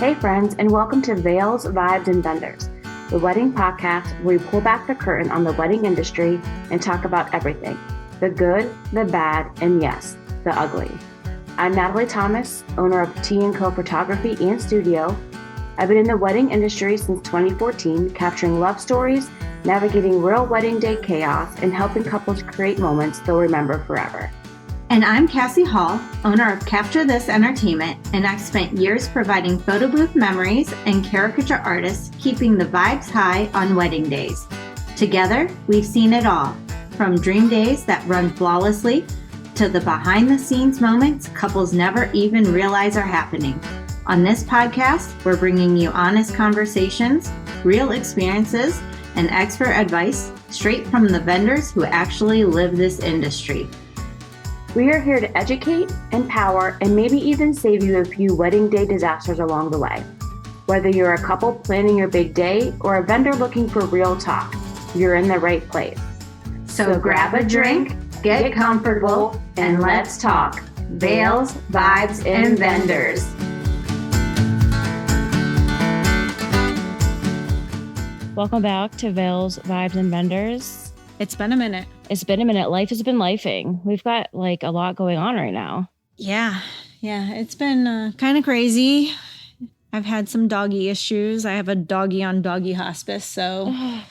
Hey friends, and welcome to Veils, Vibes, and Vendors, the wedding podcast where we pull back the curtain on the wedding industry and talk about everything, the good, the bad, and yes, the ugly. I'm Natalie Thomas, owner of T&Co Photography and Studio. I've been in the wedding industry since 2014, capturing love stories, navigating real wedding day chaos, and helping couples create moments they'll remember forever. And I'm Cassie Hall, owner of Capture This Entertainment, and I've spent years providing photo booth memories and caricature artists keeping the vibes high on wedding days. Together, we've seen it all, from dream days that run flawlessly to the behind-the-scenes moments couples never even realize are happening. On this podcast, we're bringing you honest conversations, real experiences, and expert advice straight from the vendors who actually live this industry. We are here to educate, empower, and maybe even save you a few wedding day disasters along the way. Whether you're a couple planning your big day or a vendor looking for real talk, you're in the right place. So grab a drink, get comfortable, and let's talk Veils, Vibes, and Vendors. Welcome back to Veils, Vibes, and Vendors. It's been a minute. It's been a minute. Life has been lifing. We've got like a lot going on right now. Yeah. It's been kind of crazy. I've had some doggy issues. I have a doggy on doggy hospice, so. Oh,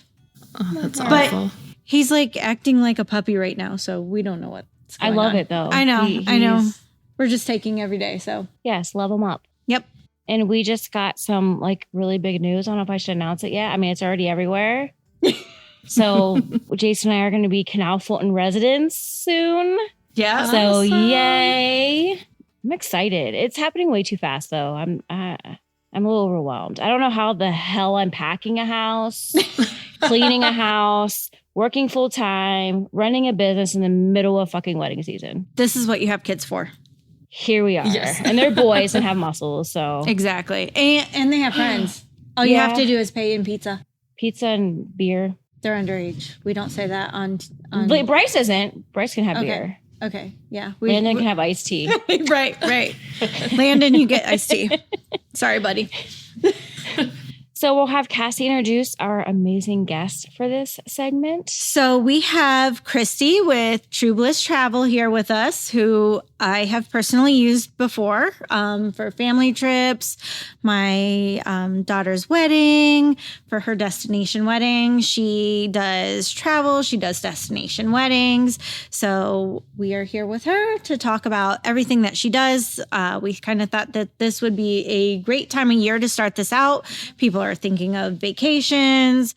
that's awful. But he's like acting like a puppy right now, so we don't know what's going on. I love it though. I know. We're just taking every day, so. Yes, love them up. Yep. And we just got some like really big news. I don't know if I should announce it yet. I mean, it's already everywhere. So Jason and I are going to be Canal Fulton residents soon. Yeah. So Awesome. yay. I'm excited. It's happening way too fast though. I'm a little overwhelmed. I don't know how the hell I'm packing a house, cleaning a house, working full time, running a business in the middle of fucking wedding season. This is what you have kids for. Here we are. Yes. And they're boys and have muscles. So Exactly. And they have friends. All you Yeah. have to do is pay in pizza. pizza and beer. They're underage. We don't say that on But Bryce isn't. Bryce can have Okay. beer. Okay. Yeah. Landon can have iced tea. Right. Landon, you get iced tea. Sorry, buddy. So we'll have Cassie introduce our amazing guest for this segment. So we have Kristie with True Bliss Travel here with us, who I have personally used before for family trips, my daughter's wedding, for her destination wedding. She does travel. She does destination weddings. So we are here with her to talk about everything that she does. We kind of thought that this would be a great time of year to start this out. People are thinking of vacations,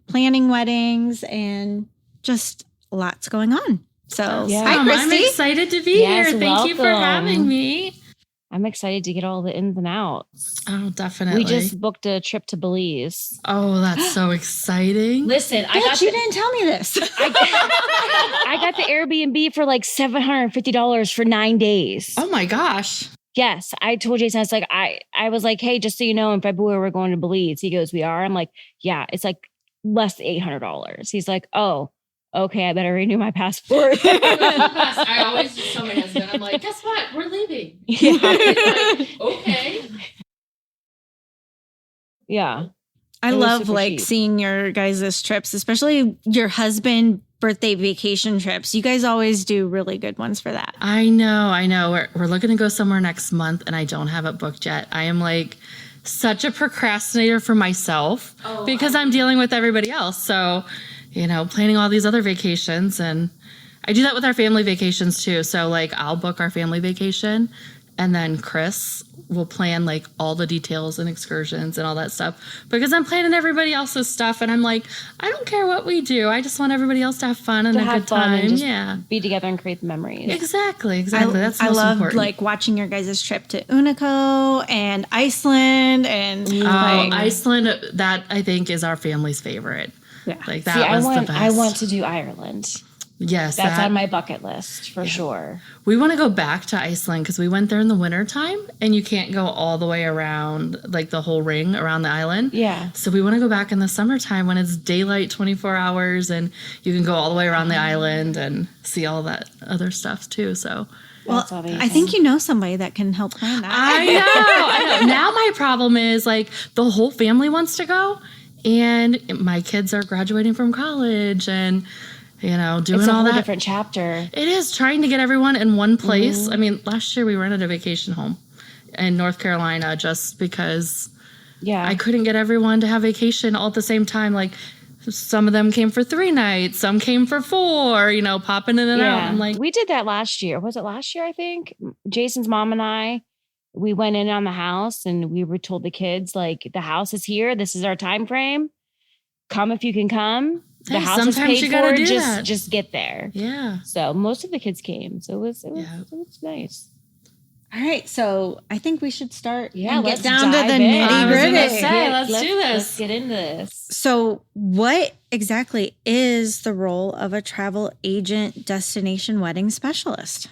planning weddings, and just lots going on. So, Yeah. hi, I'm Kristie. excited to be Yes, here. Thank you for welcome. having me. I'm excited to get all the ins and outs. Oh, definitely. We just booked a trip to Belize. Oh, that's so exciting. Listen, Bitch, you didn't tell me this. I got the Airbnb for like $750 for 9 days. Oh my gosh. Yes, I told Jason, I was like, I was like, hey, just so you know, in February we're going to Belize. He goes, we are. I'm like, yeah, it's like less than $800. He's like, oh, okay, I better renew my passport. I always just tell my husband, I'm like, guess what? We're leaving. Yeah. He's like, okay. Yeah. I It was love super like cheap. seeing your guys' trips, especially your husband birthday vacation trips. You guys always do really good ones for that. I know. We're looking to go somewhere next month and I don't have it booked yet. I am like such a procrastinator for myself because I'm dealing with everybody else. So, planning all these other vacations, and I do that with our family vacations too. So like I'll book our family vacation and then Chris will plan like all the details and excursions and all that stuff because I'm planning everybody else's stuff. And I'm like, I don't care what we do. I just want everybody else to have fun and To a have good fun time. and just Yeah. be together and create the memories. Exactly. That's I most love important. like watching your guys' trip to Unico and Iceland and Iceland, that I think is our family's favorite. Yeah. Like that See, was the best. I want to do Ireland. Yes, That's on my bucket list for sure. we want to go back to Iceland because we went there in the wintertime and you can't go all the way around like the whole ring around the island. Yeah. So we want to go back in the summertime when it's daylight 24 hours and you can go all the way around the island and see all that other stuff too. So Well, amazing. I think you know somebody that can help plan that. I know. Now my problem is like the whole family wants to go, and my kids are graduating from college, and doing it's a all whole that. different chapter. It is trying to get everyone in one place. I mean, last year we rented a vacation home in North Carolina just because I couldn't get everyone to have vacation all at the same time. Like some of them came for 3 nights, some came for 4, popping in and out. I'm like, we did that last year. Was it last year? I think Jason's mom and I, we went in on the house and we were told the kids, like, the house is here. This is our time frame. Come if you can come. The house is paid for. Just get there. Yeah. So most of the kids came. So it was nice. All right, so I think we should start and get down to the nitty gritty. Let's do this. Let's get into this. So what exactly is the role of a travel agent destination wedding specialist?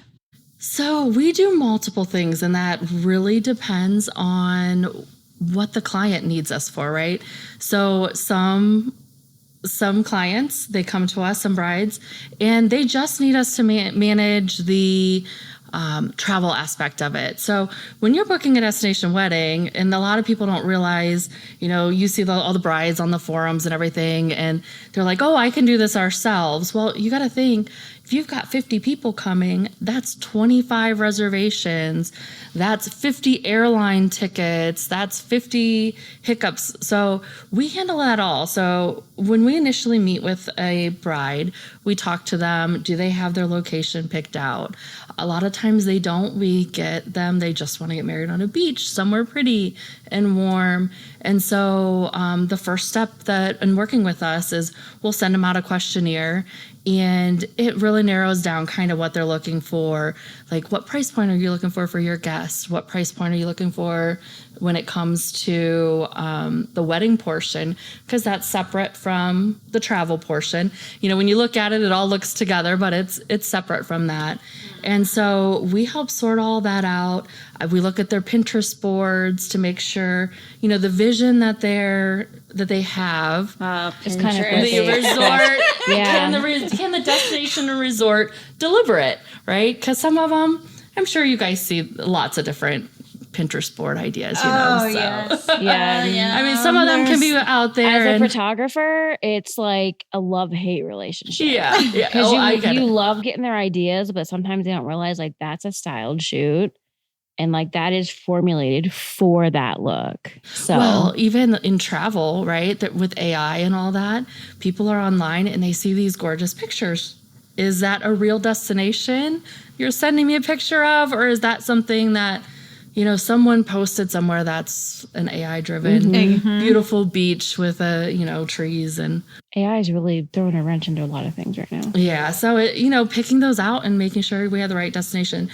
So we do multiple things, and that really depends on what the client needs us for, right? So some clients, they come to us, some brides, and they just need us to manage the travel aspect of it. So when you're booking a destination wedding, and a lot of people don't realize, you see all the brides on the forums and everything, and they're like, oh, I can do this ourselves. Well, you got to think, if you've got 50 people coming, that's 25 reservations, that's 50 airline tickets, that's 50 hiccups. So we handle that all. So when we initially meet with a bride, we talk to them. Do they have their location picked out? A lot of times they don't. We get them. They just want to get married on a beach somewhere pretty and warm. And so the first step in working with us is we'll send them out a questionnaire, and it really narrows down kind of what they're looking for. Like, what price point are you looking for your guest? What price point are you looking for when it comes to the wedding portion? Because that's separate from the travel portion. When you look at it, it all looks together, but it's separate from that. And so we help sort all that out. We look at their Pinterest boards to make sure, the vision that they have. Is kind of the resort. Can the destination or resort deliver it, right? Because some of them, I'm sure you guys see lots of different Pinterest board ideas, Yes. Yeah. I mean, some of them can be out there. As a photographer, it's like a love-hate relationship. Yeah. Because you love getting their ideas, but sometimes they don't realize, like, that's a styled shoot. And like that is formulated for that look. So, well, even in travel, right, that with AI and all that, people are online and they see these gorgeous pictures. Is that a real destination you're sending me a picture of, or is that something that, someone posted somewhere that's an AI-driven, beautiful beach with trees? And AI is really throwing a wrench into a lot of things right now. Yeah, so picking those out and making sure we have the right destination.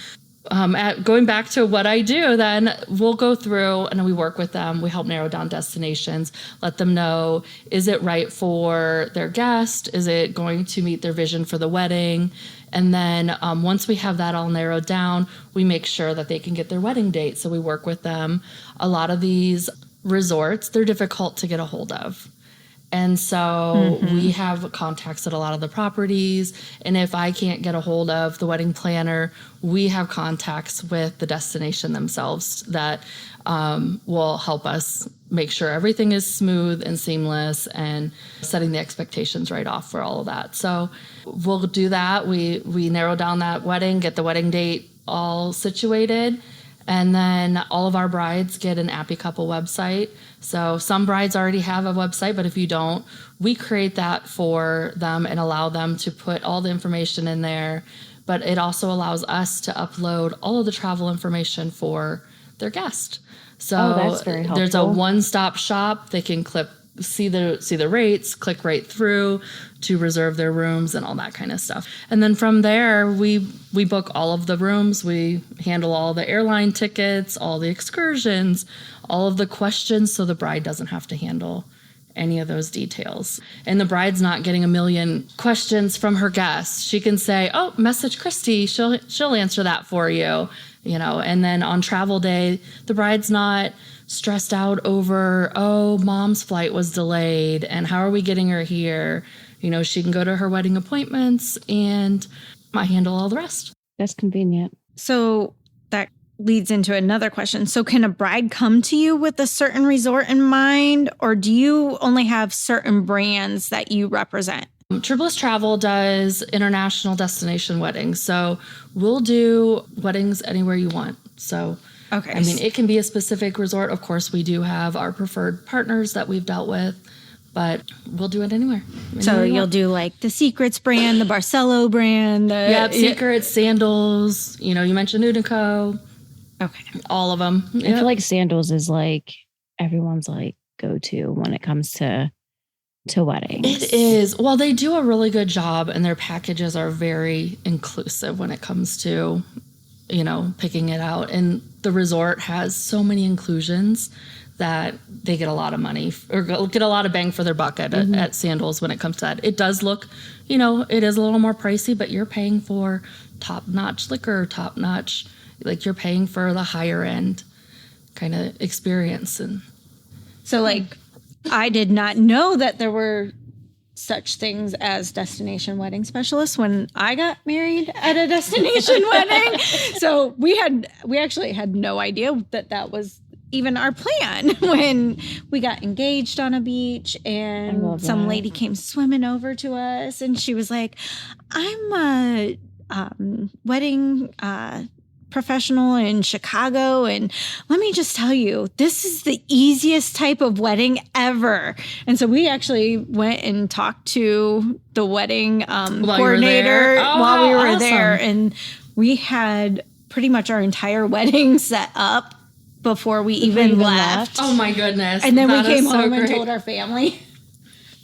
Going back to what I do, then we'll go through and we work with them. We help narrow down destinations, let them know, is it right for their guest? Is it going to meet their vision for the wedding? And then once we have that all narrowed down, we make sure that they can get their wedding date. So we work with them. A lot of these resorts, they're difficult to get a hold of. And so we have contacts at a lot of the properties. And if I can't get a hold of the wedding planner, we have contacts with the destination themselves that will help us make sure everything is smooth and seamless and setting the expectations right off for all of that. So we'll do that. We narrow down that wedding, get the wedding date all situated. And then all of our brides get an Appy Couple website. So some brides already have a website, but if you don't, we create that for them and allow them to put all the information in there. But it also allows us to upload all of the travel information for their guest. So that's very helpful. There's a one-stop shop. They can see the rates, click right through to reserve their rooms and all that kind of stuff. And then from there, we book all of the rooms. We handle all the airline tickets, all the excursions, all of the questions, so the bride doesn't have to handle any of those details. And the bride's not getting a million questions from her guests. She can say, oh, message Kristie. She'll answer that for you, And then on travel day, the bride's not stressed out over, oh, mom's flight was delayed and how are we getting her here? She can go to her wedding appointments and I handle all the rest. That's convenient. So that leads into another question. So can a bride come to you with a certain resort in mind, or do you only have certain brands that you represent? True Bliss Travel does international destination weddings. So we'll do weddings anywhere you want. So, Okay. I mean, it can be a specific resort. Of course, we do have our preferred partners that we've dealt with, but we'll do it anywhere. So you'll do like the Secrets brand, the Barcelo brand. Secrets, Sandals, you mentioned Unico. Okay. All of them. I feel like Sandals is like everyone's like go-to when it comes to weddings. It is. Well, they do a really good job, and their packages are very inclusive when it comes to, picking it out. And the resort has so many inclusions that they get a lot of money or get a lot of bang for their buck at Sandals when it comes to that. It does look, it is a little more pricey, but you're paying for top-notch liquor, top-notch, like you're paying for the higher end kind of experience. And so like, I did not know that there were such things as destination wedding specialists when I got married at a destination wedding. So we actually had no idea that was even our plan when we got engaged on a beach, and some lady came swimming over to us, and she was like, I'm a wedding professional in Chicago, and let me just tell you, this is the easiest type of wedding ever. And so we actually went and talked to the wedding coordinator while we were there, and we had pretty much our entire wedding set up before we even left. Oh my goodness. And then we came home and told our family.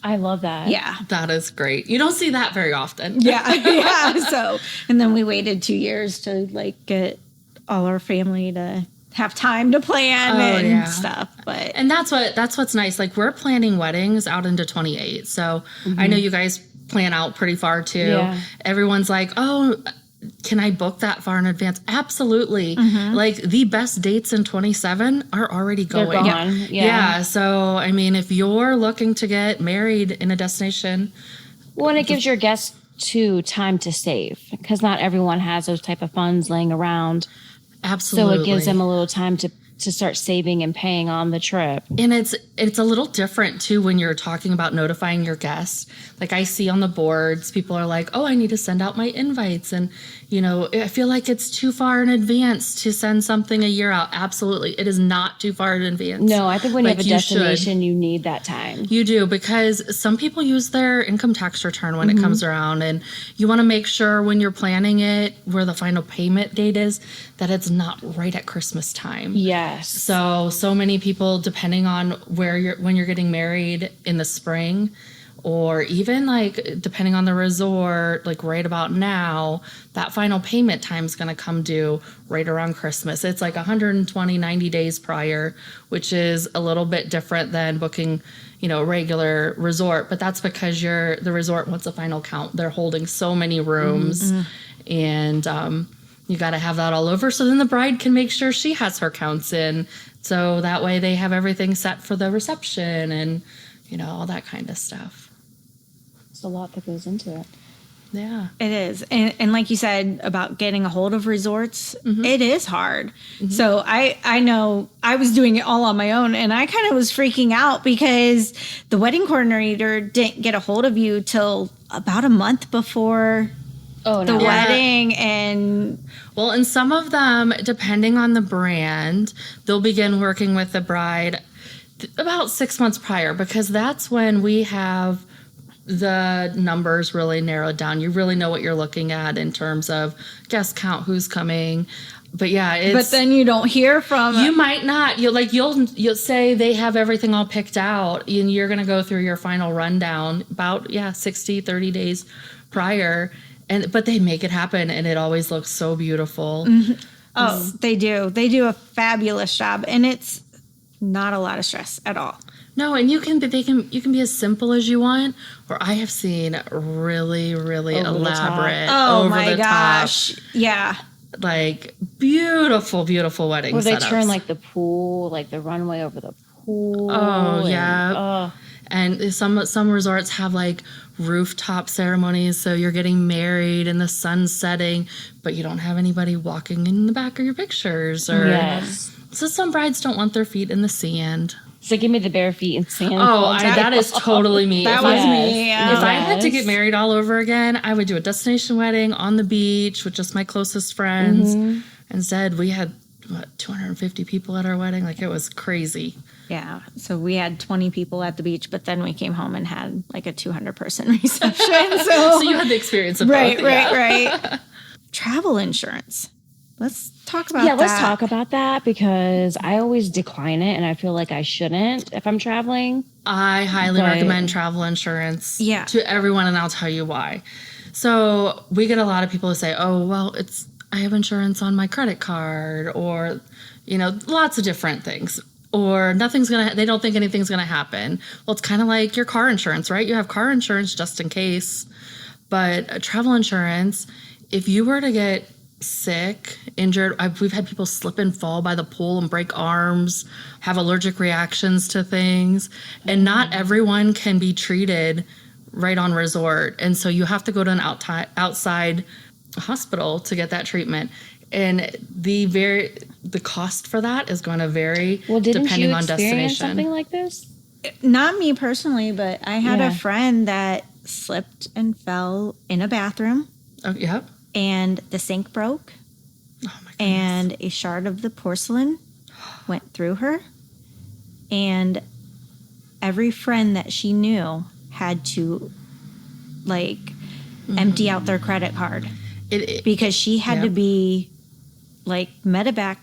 I love that. Yeah. That is great. You don't see that very often. Yeah. So, and then we waited 2 years to like get all our family to have time to plan stuff. And that's what's nice. Like, we're planning weddings out into 28. So I know you guys plan out pretty far too. Yeah. Everyone's like, oh, can I book that far in advance? Absolutely. Like, the best dates in 27 are already going. They're gone. Yeah. So, I mean, if you're looking to get married in a destination. Well, and it gives your guests too time to save, because not everyone has those type of funds laying around. Absolutely. So it gives them a little time to start saving and paying on the trip. And it's a little different too when you're talking about notifying your guests. Like, I see on the boards, people are like, oh, I need to send out my invites. And, I feel like it's too far in advance to send something a year out. Absolutely. It is not too far in advance. No, I think when you have a destination, you need that time. You do, because some people use their income tax return when it comes around. And you want to make sure when you're planning it, where the final payment date is, that it's not right at Christmas time. Yes. So many people, depending on when you're getting married in the spring, or even like depending on the resort, like right about now, that final payment time is going to come due right around Christmas. It's like 120, 90 days prior, which is a little bit different than booking, a regular resort. But that's because the resort wants a final count. They're holding so many rooms, and you got to have that all over. So then the bride can make sure she has her counts in. So that way they have everything set for the reception and, all that kind of stuff. There's a lot that goes into it. Yeah. It is. And like you said about getting a hold of resorts, it is hard. So I know I was doing it all on my own, and I kind of was freaking out because the wedding coordinator didn't get a hold of you till about a month before the wedding. And some of them, depending on the brand, they'll begin working with the bride about 6 months prior, because that's when we have the numbers really narrowed down. You really know what you're looking at in terms of guest count, who's coming. But yeah, but then you don't hear from. You might not. You'll say they have everything all picked out, and you're going to go through your final rundown about 30 days prior, but they make it happen, and it always looks so beautiful. Oh, they do. They do a fabulous job, and it's not a lot of stress at all. No, and you can be as simple as you want, or I have seen really, really elaborate, oh over my the gosh, top, yeah, like beautiful, beautiful wedding where they setups. turn like the pool, like the runway over the pool. Oh yeah. And some resorts have like rooftop ceremonies, so you're getting married and the sun's setting, but you don't have anybody walking in the back of your pictures. Or so some brides don't want their feet in the sand. So give me the bare feet and sand. That is totally me. That was me. If I had to get married all over again, I would do a destination wedding on the beach with just my closest friends. Instead, we had 250 people at our wedding. Like, it was crazy. Yeah. So we had 20 people at the beach, but then we came home and had like a 200-person reception. So you had the experience of both. Right. Travel insurance. Let's talk about that. Yeah, let's talk about that, because I always decline it and I feel like I shouldn't if I'm traveling. I highly recommend travel insurance to everyone, and I'll tell you why. So we get a lot of people who say, oh, well, I have insurance on my credit card, or, lots of different things. Or they don't think anything's going to happen. Well, it's kind of like your car insurance, right? You have car insurance just in case. But travel insurance, if you were to get sick, injured, we've had people slip and fall by the pool and break arms, have allergic reactions to things. And not everyone can be treated right on resort. And so you have to go to an outside hospital to get that treatment. And the cost for that is going to vary depending on destination. Something like this? Not me personally, but I had a friend that slipped and fell in a bathroom. Oh, yep. And the sink broke. Oh my goodness. And a shard of the porcelain went through her. And every friend that she knew had to empty out their credit card because she had to be medevac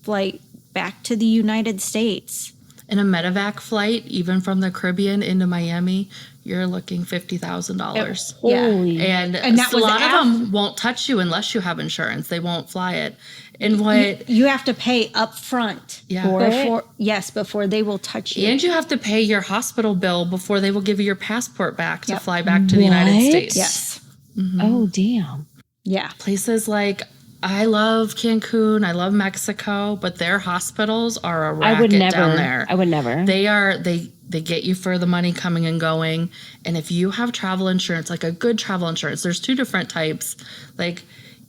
flight back to the United States. In a medevac flight, even from the Caribbean into Miami, you're looking $50,000. Holy. And a lot of them won't touch you unless you have insurance. They won't fly it. And you have to pay up front before they will touch you. And you have to pay your hospital bill before they will give you your passport back to fly back to the United States. Yes. Mm-hmm. Oh, damn. Yeah. Places like, I love Cancun, I love Mexico, but their hospitals are a racket down there. I would never. They get you for the money coming and going. And if you have travel insurance, like a good travel insurance, there's two different types. Like,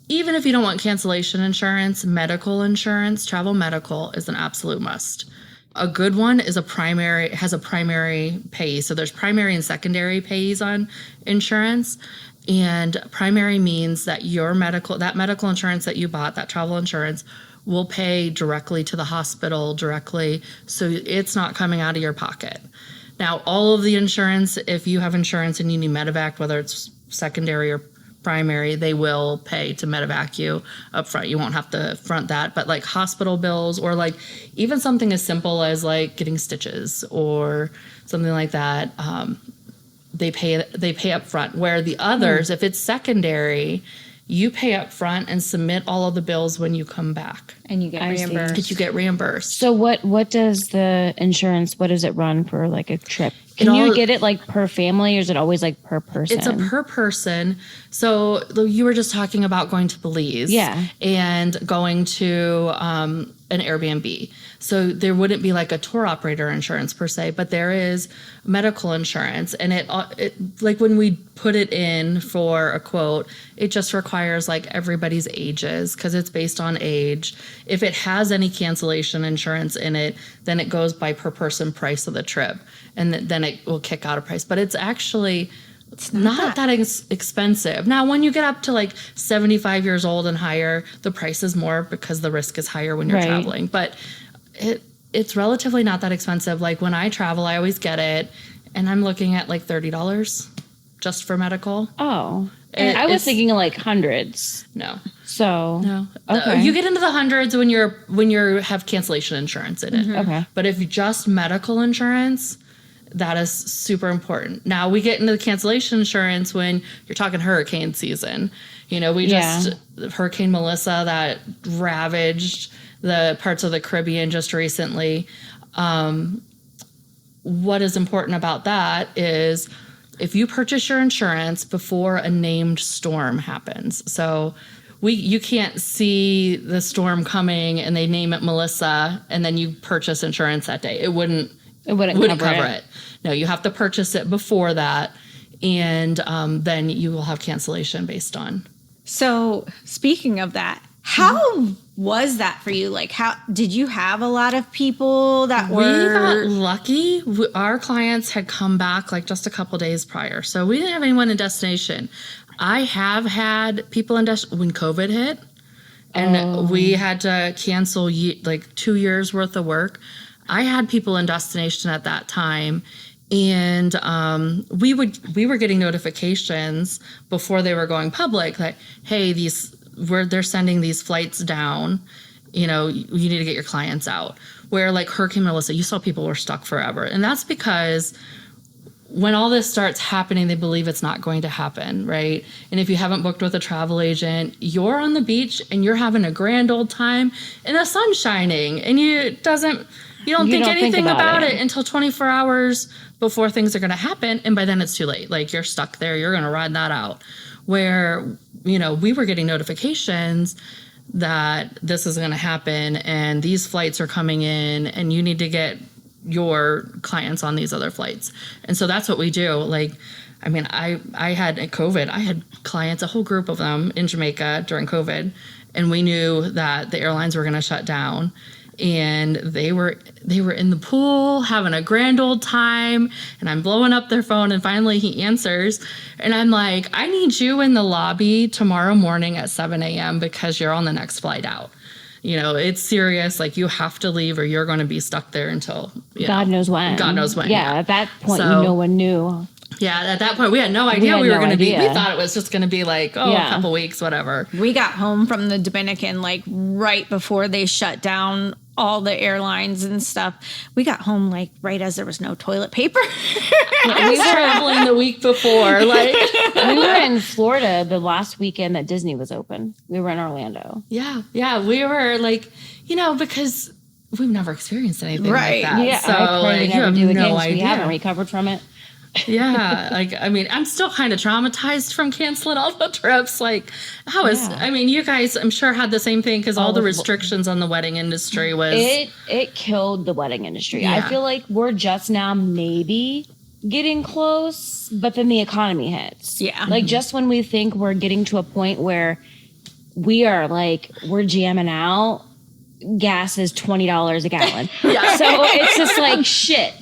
even if you don't want cancellation insurance, medical insurance, travel medical is an absolute must. A good one is has a primary pay. So there's primary and secondary pays on insurance. And primary means that that medical insurance that you bought, that travel insurance, will pay directly to the hospital directly. So it's not coming out of your pocket. Now, all of the insurance, if you have insurance and you need medevac, whether it's secondary or primary, they will pay to medevac you up front. You won't have to front that. But like hospital bills, or like even something as simple as like getting stitches or something like that, they pay up front. Where the others, if it's secondary, you pay up front and submit all of the bills when you come back. And you get reimbursed. So what does the insurance, what does it run for like a trip? Can you get it like per family, or is it always like per person? It's a per person. So you were just talking about going to Belize. Yeah. And going to an Airbnb. So there wouldn't be like a tour operator insurance per se, but there is medical insurance. And it like when we put it in for a quote, it just requires like everybody's ages, because it's based on age. If it has any cancellation insurance in it, then it goes by per person price of the trip. And then it will kick out a price. But it's actually not that expensive. Now, when you get up to like 75 years old and higher, the price is more because the risk is higher when you're traveling. But it's relatively not that expensive. Like when I travel, I always get it. And I'm looking at like $30 just for medical. Oh. I was thinking like hundreds. No. So. No. Okay. You get into the hundreds when you have cancellation insurance in it. Okay. But if you just medical insurance, that is super important. Now, we get into the cancellation insurance when you're talking hurricane season. Hurricane Melissa that ravaged the parts of the Caribbean just recently. What is important about that is if you purchase your insurance before a named storm happens. So you can't see the storm coming and they name it Melissa and then you purchase insurance that day. It wouldn't It wouldn't cover it. No, you have to purchase it before that. And then you will have cancellation based on. So speaking of that, how was that for you? Like, how did you have a lot of people that were? We got lucky. Our clients had come back like just a couple days prior. So we didn't have anyone in destination. I have had people in destination when COVID hit and we had to cancel like 2 years worth of work. I had people in destination at that time. And we were getting notifications before they were going public that, hey, they're sending these flights down. You know, you need to get your clients out. Where like Hurricane Melissa, you saw people were stuck forever. And that's because when all this starts happening, they believe it's not going to happen, right? And if you haven't booked with a travel agent, you're on the beach and you're having a grand old time and the sun's shining and you don't think anything about it until 24 hours before things are going to happen. And by then it's too late. Like you're stuck there. You're going to ride that out. Where, you know, we were getting notifications that this is going to happen and these flights are coming in and you need to get your clients on these other flights. And so that's what we do. Like, I mean, I had COVID, I had clients, a whole group of them in Jamaica during COVID, and we knew that the airlines were going to shut down. And they were in the pool having a grand old time, and I'm blowing up their phone, and finally he answers, and I'm like, I need you in the lobby tomorrow morning at 7 a.m. because you're on the next flight out. You know, it's serious. Like you have to leave or you're going to be stuck there until God knows when. God knows when. Yeah, at that point, no one knew. Yeah, at that point, we had no idea we were going to be. We thought it was just going to be like, a couple weeks, whatever. We got home from the Dominican like right before they shut down all the airlines and stuff. We got home like right as there was no toilet paper. We were traveling the week before. Like we were in Florida the last weekend that Disney was open. We were in Orlando. Yeah, we were like, you know, because we've never experienced anything like that. Yeah, so I like, you have no idea. We haven't recovered from it. Yeah, like I mean, I'm still kind of traumatized from canceling all the trips. Like, I mean, you guys, I'm sure had the same thing because all the restrictions on the wedding industry was it killed the wedding industry. Yeah. I feel like we're just now maybe getting close, but then the economy hits. Yeah, like just when we think we're getting to a point where we're jamming out. Gas is $20 a gallon. Yeah. So it's just like shit.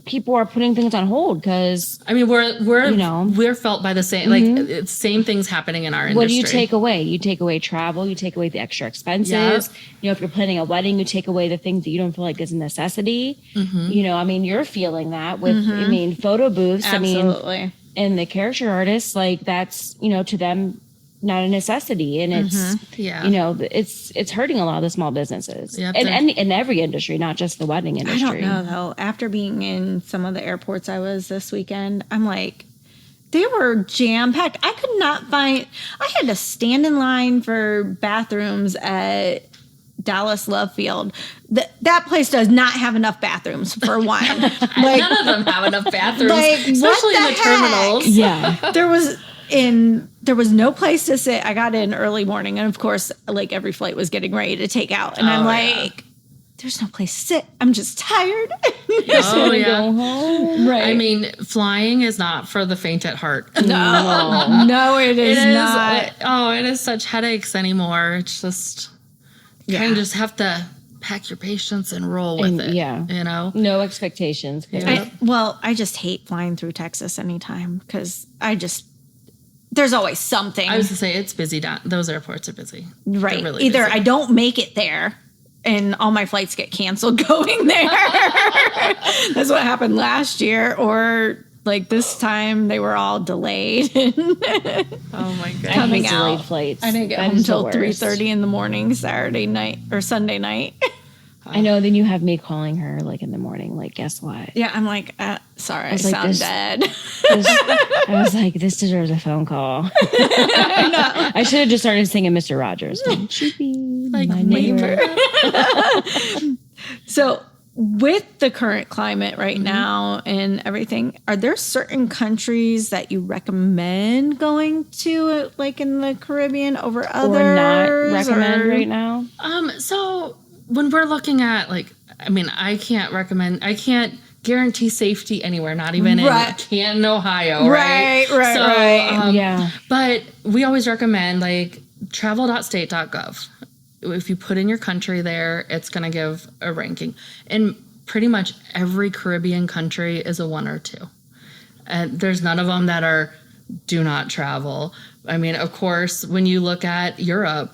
People are putting things on hold because I mean we're felt by the same like it's same things happening in our industry. What do you take away? You take away travel. You take away the extra expenses. Yep. You know, if you're planning a wedding, you take away the things that you don't feel like is a necessity. Mm-hmm. You know, I mean, you're feeling that with I mean photo booths. Absolutely. I mean, and the character artists, like that's to them not a necessity, and it's it's hurting a lot of the small businesses and in every industry, not just the wedding industry. I don't know though. After being in some of the airports I was this weekend, I'm like, they were jam packed. I could not find. I had to stand in line for bathrooms at Dallas Love Field. That place does not have enough bathrooms for one. Like, none of them have enough bathrooms, especially in the terminals. Yeah, there was no place to sit. I got in early morning, and of course, like every flight was getting ready to take out, and I'm like, there's no place to sit. I'm just tired. Go home. Right. I mean, flying is not for the faint at heart. No, it is not. It is such headaches anymore. It's just you kind of just have to pack your patience and roll with it. Yeah, you know, no expectations. I just hate flying through Texas anytime because there's always something. I was to say it's busy. Those airports are busy. Right. Really Either busy. I don't make it there and all my flights get canceled going there. That's what happened last year. Or like this time they were all delayed. Oh my God. Coming out. Delayed flights. I didn't get home until 3:30 in the morning, Saturday night or Sunday night. I know. Then you have me calling her like in the morning. Like, guess what? Yeah, I'm like, sorry, I sound dead. I was like, this deserves a phone call. I should have just started singing Mr. Rogers. Like my neighbor. So, with the current climate right now and everything, are there certain countries that you recommend going to, like in the Caribbean, over others? Or not recommend right now? So when we're looking at like I mean, I can't guarantee safety anywhere, not even in Canton, Ohio, right? Right. Yeah. But we always recommend like travel.state.gov. If you put in your country there, it's going to give a ranking. And pretty much every Caribbean country is a 1 or 2. And there's none of them that are do not travel. I mean, of course, when you look at Europe,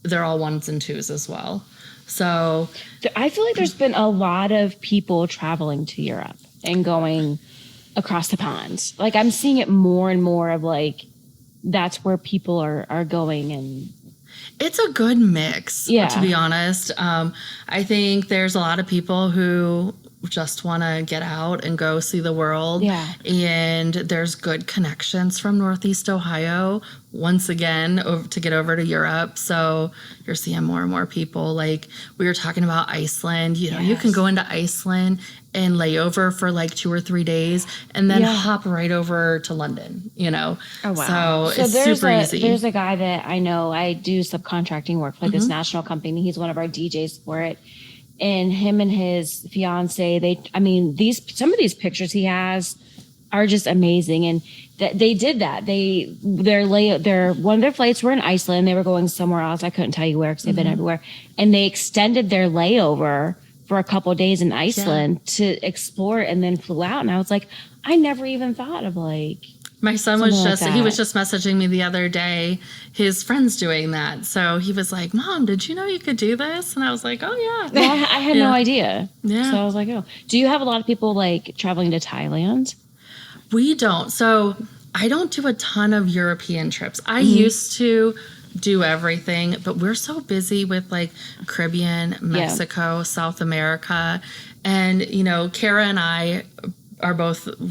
they're all 1s and 2s as well. So I feel like there's been a lot of people traveling to Europe and going across the pond. Like I'm seeing it more and more of like, that's where people are going. And it's a good mix, to be honest. I think there's a lot of people who just want to get out and go see the world. Yeah. And there's good connections from Northeast Ohio, once again, to get over to Europe. So you're seeing more and more people. Like we were talking about Iceland. You know, you can go into Iceland and lay over for like 2 or 3 days and then hop right over to London, you know. Oh, wow. So it's super easy. There's a guy that I know, I do subcontracting work for this national company. He's one of our DJs for it. And him and his fiance, some of these pictures he has are just amazing. And they did that. One of their flights were in Iceland. They were going somewhere else. I couldn't tell you where because they've been everywhere. And they extended their layover for a couple of days in Iceland to explore and then flew out. And I was like, I never even thought of like. My son was he was just messaging me the other day, his friend's doing that. So he was like, Mom, did you know you could do this? And I was like, oh, yeah. Well, I had no idea. Yeah. So I was like, oh. Do you have a lot of people like traveling to Thailand? We don't. So I don't do a ton of European trips. I used to do everything, but we're so busy with like Caribbean, Mexico, South America. And, you know, Kara and I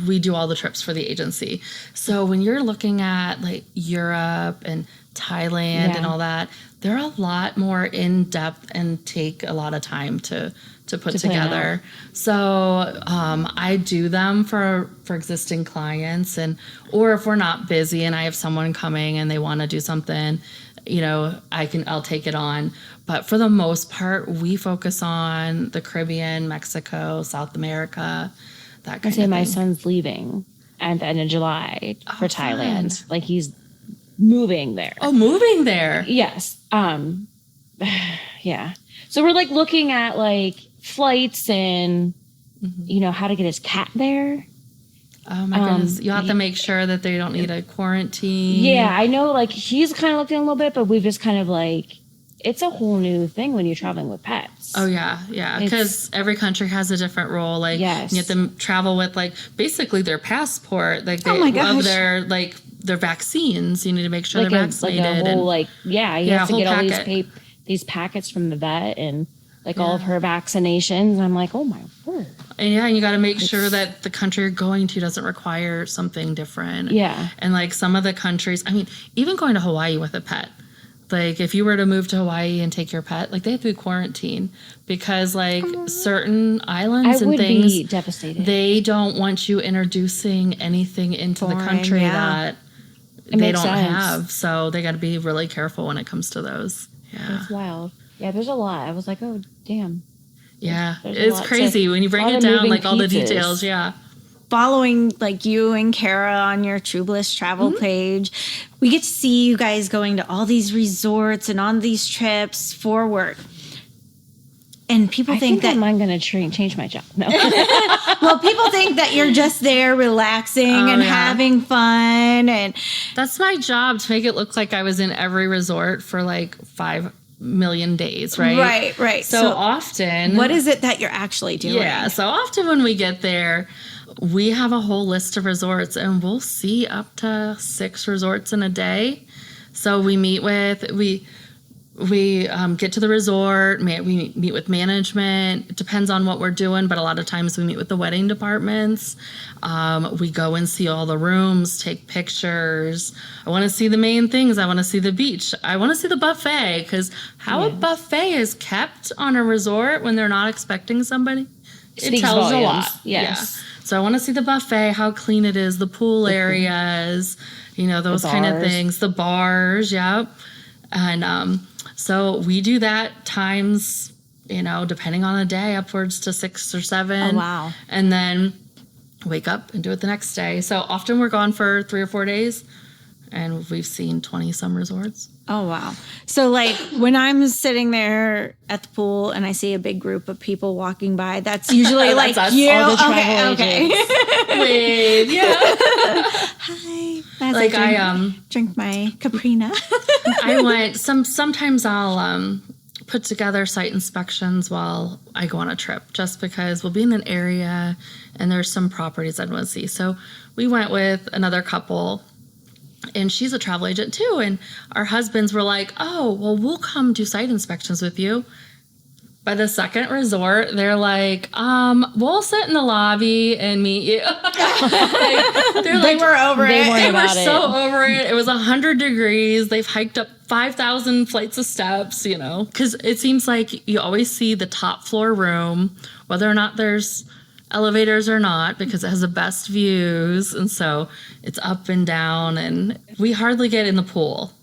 we do all the trips for the agency. So when you're looking at like Europe and Thailand and all that, they're a lot more in depth and take a lot of time to put together. So I do them for existing clients, or if we're not busy and I have someone coming and they want to do something, you know, I'll take it on. But for the most part, we focus on the Caribbean, Mexico, South America. That kind of thing. My son's leaving at the end of July for Thailand. Fun. Like he's moving there. Oh, moving there. Yes. Yeah. So we're like looking at like flights and, you know, how to get his cat there. Oh my goodness. You'll have to make sure that they don't need a quarantine. Yeah. I know like he's kind of looking a little bit, but we've just kind of like, it's a whole new thing when you're traveling with pets. Oh, yeah. Yeah. Because every country has a different rule. Like, you have to travel with, like, basically their passport. Like, of their vaccines. You need to make sure they're vaccinated. Like a whole, you have to get all these packets from the vet and, like, all of her vaccinations. I'm like, oh, my word. And, you got to make sure that the country you're going to doesn't require something different. Yeah. And, like, some of the countries, I mean, even going to Hawaii with a pet. Like, if you were to move to Hawaii and take your pet, like, they have to be quarantined because, like, certain islands and things, be devastated. They don't want you introducing anything into the country that they don't have. So they got to be really careful when it comes to those. Yeah. It's wild. Yeah, there's a lot. I was like, oh, damn. Yeah. It's crazy when you break it down, like, all the details. Yeah. Following like you and Kara on your True Bliss Travel page, we get to see you guys going to all these resorts and on these trips for work. And people think that I'm going to change my job. No. Well, people think that you're just there relaxing and having fun, and that's my job, to make it look like I was in every resort for like 5 million days, right? Right. So often, what is it that you're actually doing? Yeah. So often when we get there, we have a whole list of resorts, and we'll see up to 6 resorts in a day. So we get to the resort, we meet with management. It depends on what we're doing, but a lot of times we meet with the wedding departments. We go and see all the rooms, take pictures. I want to see the main things. I want to see the beach. I want to see the buffet, because how a buffet is kept on a resort when they're not expecting somebody, it tells volumes. A lot. Yes. Yeah. So I want to see the buffet, how clean it is, the pool areas, those kind of things, the bars, yep. And so we do that times depending on the day, upwards to 6 or 7. Oh, wow. And then wake up and do it the next day. So often we're gone for 3 or 4 days, and we've seen 20 some resorts. Oh, wow. So like when I'm sitting there at the pool and I see a big group of people walking by, that's usually like us, you. all the travel Okay. Wave, yeah. Hi. As Like I drink my Caprina. I went sometimes I'll put together site inspections while I go on a trip, just because we'll be in an area and there's some properties I'd want to see. So we went with another couple, and she's a travel agent too. And our husbands were like, oh, well, we'll come do site inspections with you. By the second resort, they're like, we'll sit in the lobby and meet you. They were over They it. weren't They were about it. so over it. It was 100 degrees. They've hiked up 5,000 flights of steps, because it seems like you always see the top floor room, whether or not there's elevators or not, because it has the best views. And so it's up and down, and we hardly get in the pool.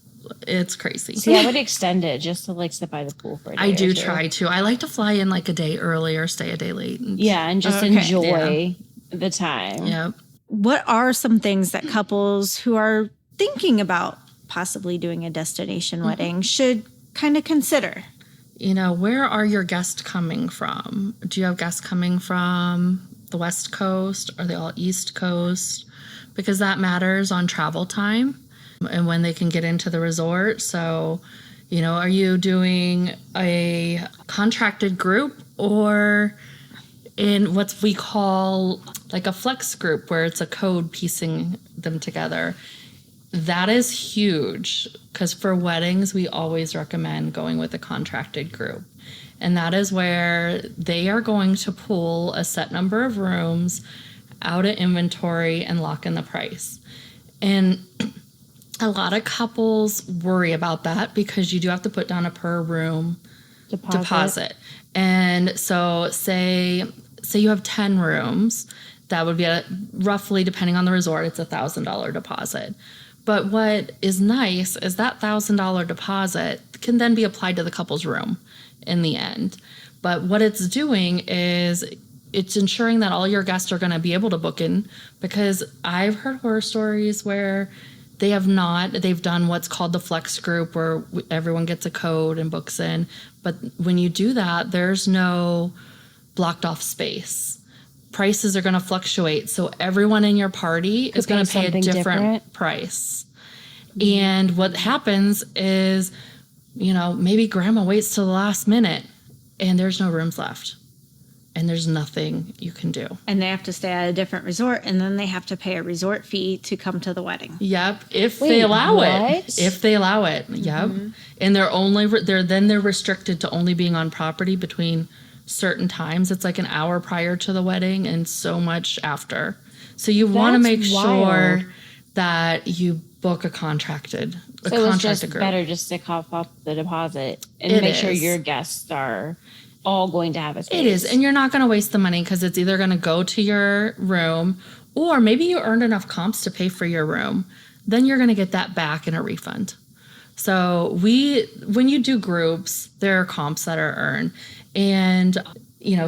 It's crazy. See, I would extend it just to like sit by the pool for a day. I do or two. try to. I like to fly in like a day early or stay a day late. Yeah, and just Okay. enjoy the time. Yep. What are some things that couples who are thinking about possibly doing a destination wedding should kind of consider? Where are your guests coming from? Do you have guests coming from the West Coast? Are they all East Coast? Because that matters on travel time and when they can get into the resort. So, are you doing a contracted group or in what we call like a flex group, where it's a code piecing them together? That is huge, because for weddings, we always recommend going with a contracted group. And that is where they are going to pull a set number of rooms out of inventory and lock in the price. And a lot of couples worry about that, because you do have to put down a per room deposit. And so say you have 10 rooms, that would be roughly, depending on the resort, it's $1,000 deposit. But what is nice is that $1,000 deposit can then be applied to the couple's room in the end. But what it's doing is it's ensuring that all your guests are going to be able to book in, because I've heard horror stories where they've done what's called the flex group, where everyone gets a code and books in. But when you do that, there's no blocked off space. Prices are going to fluctuate. So everyone in your party is going to pay a different price. And what happens is, maybe grandma waits till the last minute and there's no rooms left. And there's nothing you can do. And they have to stay at a different resort, and then they have to pay a resort fee to come to the wedding. Yep, if they allow it. If they allow it, yep. And they're restricted to only being on property between certain times. It's like an hour prior to the wedding and so much after. So you want to make sure that you book a contracted So it's just group. better just to cough up the deposit and make sure your guests are all going to have a space. It is, and you're not going to waste the money, because it's either going to go to your room, or maybe you earned enough comps to pay for your room. Then you're going to get that back in a refund. So when you do groups, there are comps that are earned. And,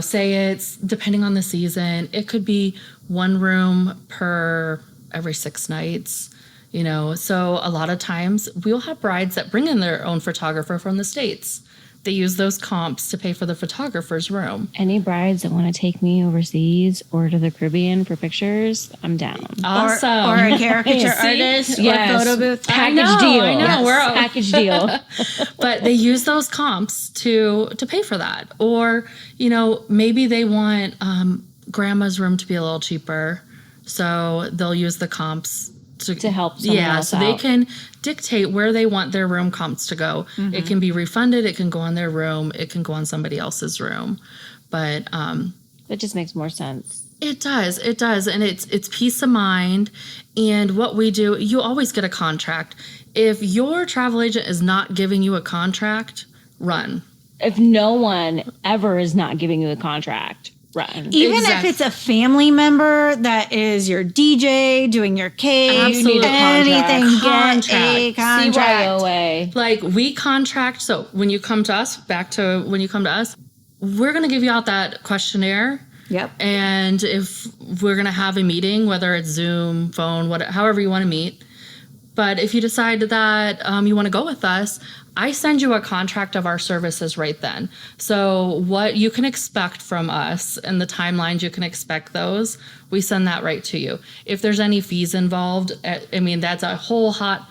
say it's, depending on the season, it could be 1 room per every 6 nights. So a lot of times we'll have brides that bring in their own photographer from the States. They use those comps to pay for the photographer's room. Any brides that want to take me overseas or to the Caribbean for pictures, I'm down. Awesome. Or a caricature artist or photo booth. Package deal. I know. We're package deal. But they use those comps to pay for that. Or, maybe they want grandma's room to be a little cheaper. So they'll use the comps to help someone else so out. they can dictate where they want their room comps to go. It can be refunded, it can go on their room, it can go on somebody else's room. But That just makes more sense. it does, and it's peace of mind. And what we do, you always get a contract. If your travel agent is not giving you a contract, run. If no one ever is not giving you the contract, run. Even Exactly. if it's a family member that is your DJ, doing your cake, Absolutely. anything, get a Contract. contract. CYOA. Like we contract, so when you come to us, we're going to give you out that questionnaire. Yep. And if we're going to have a meeting, whether it's Zoom, phone, whatever, however you want to meet. But if you decide that you want to go with us, I send you a contract of our services right then. So what you can expect from us and the timelines you can expect those, we send that right to you. If there's any fees involved, I mean, that's a whole hot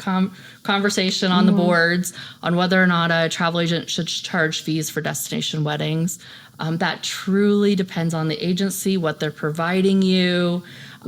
conversation on the boards on whether or not a travel agent should charge fees for destination weddings. That truly depends on the agency, what they're providing you,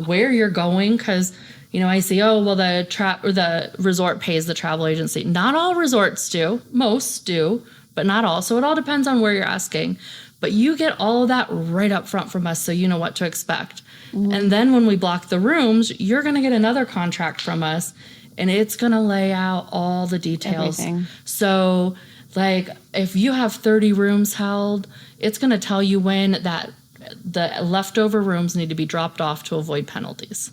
where you're going, because I say, oh, well, the resort pays the travel agency. Not all resorts do. Most do, but not all. So it all depends on where you're asking. But you get all of that right up front from us, so you know what to expect. And then when we block the rooms, you're going to get another contract from us, and it's going to lay out all the details. Everything. So, like, if you have 30 rooms held, it's going to tell you when the leftover rooms need to be dropped off to avoid penalties.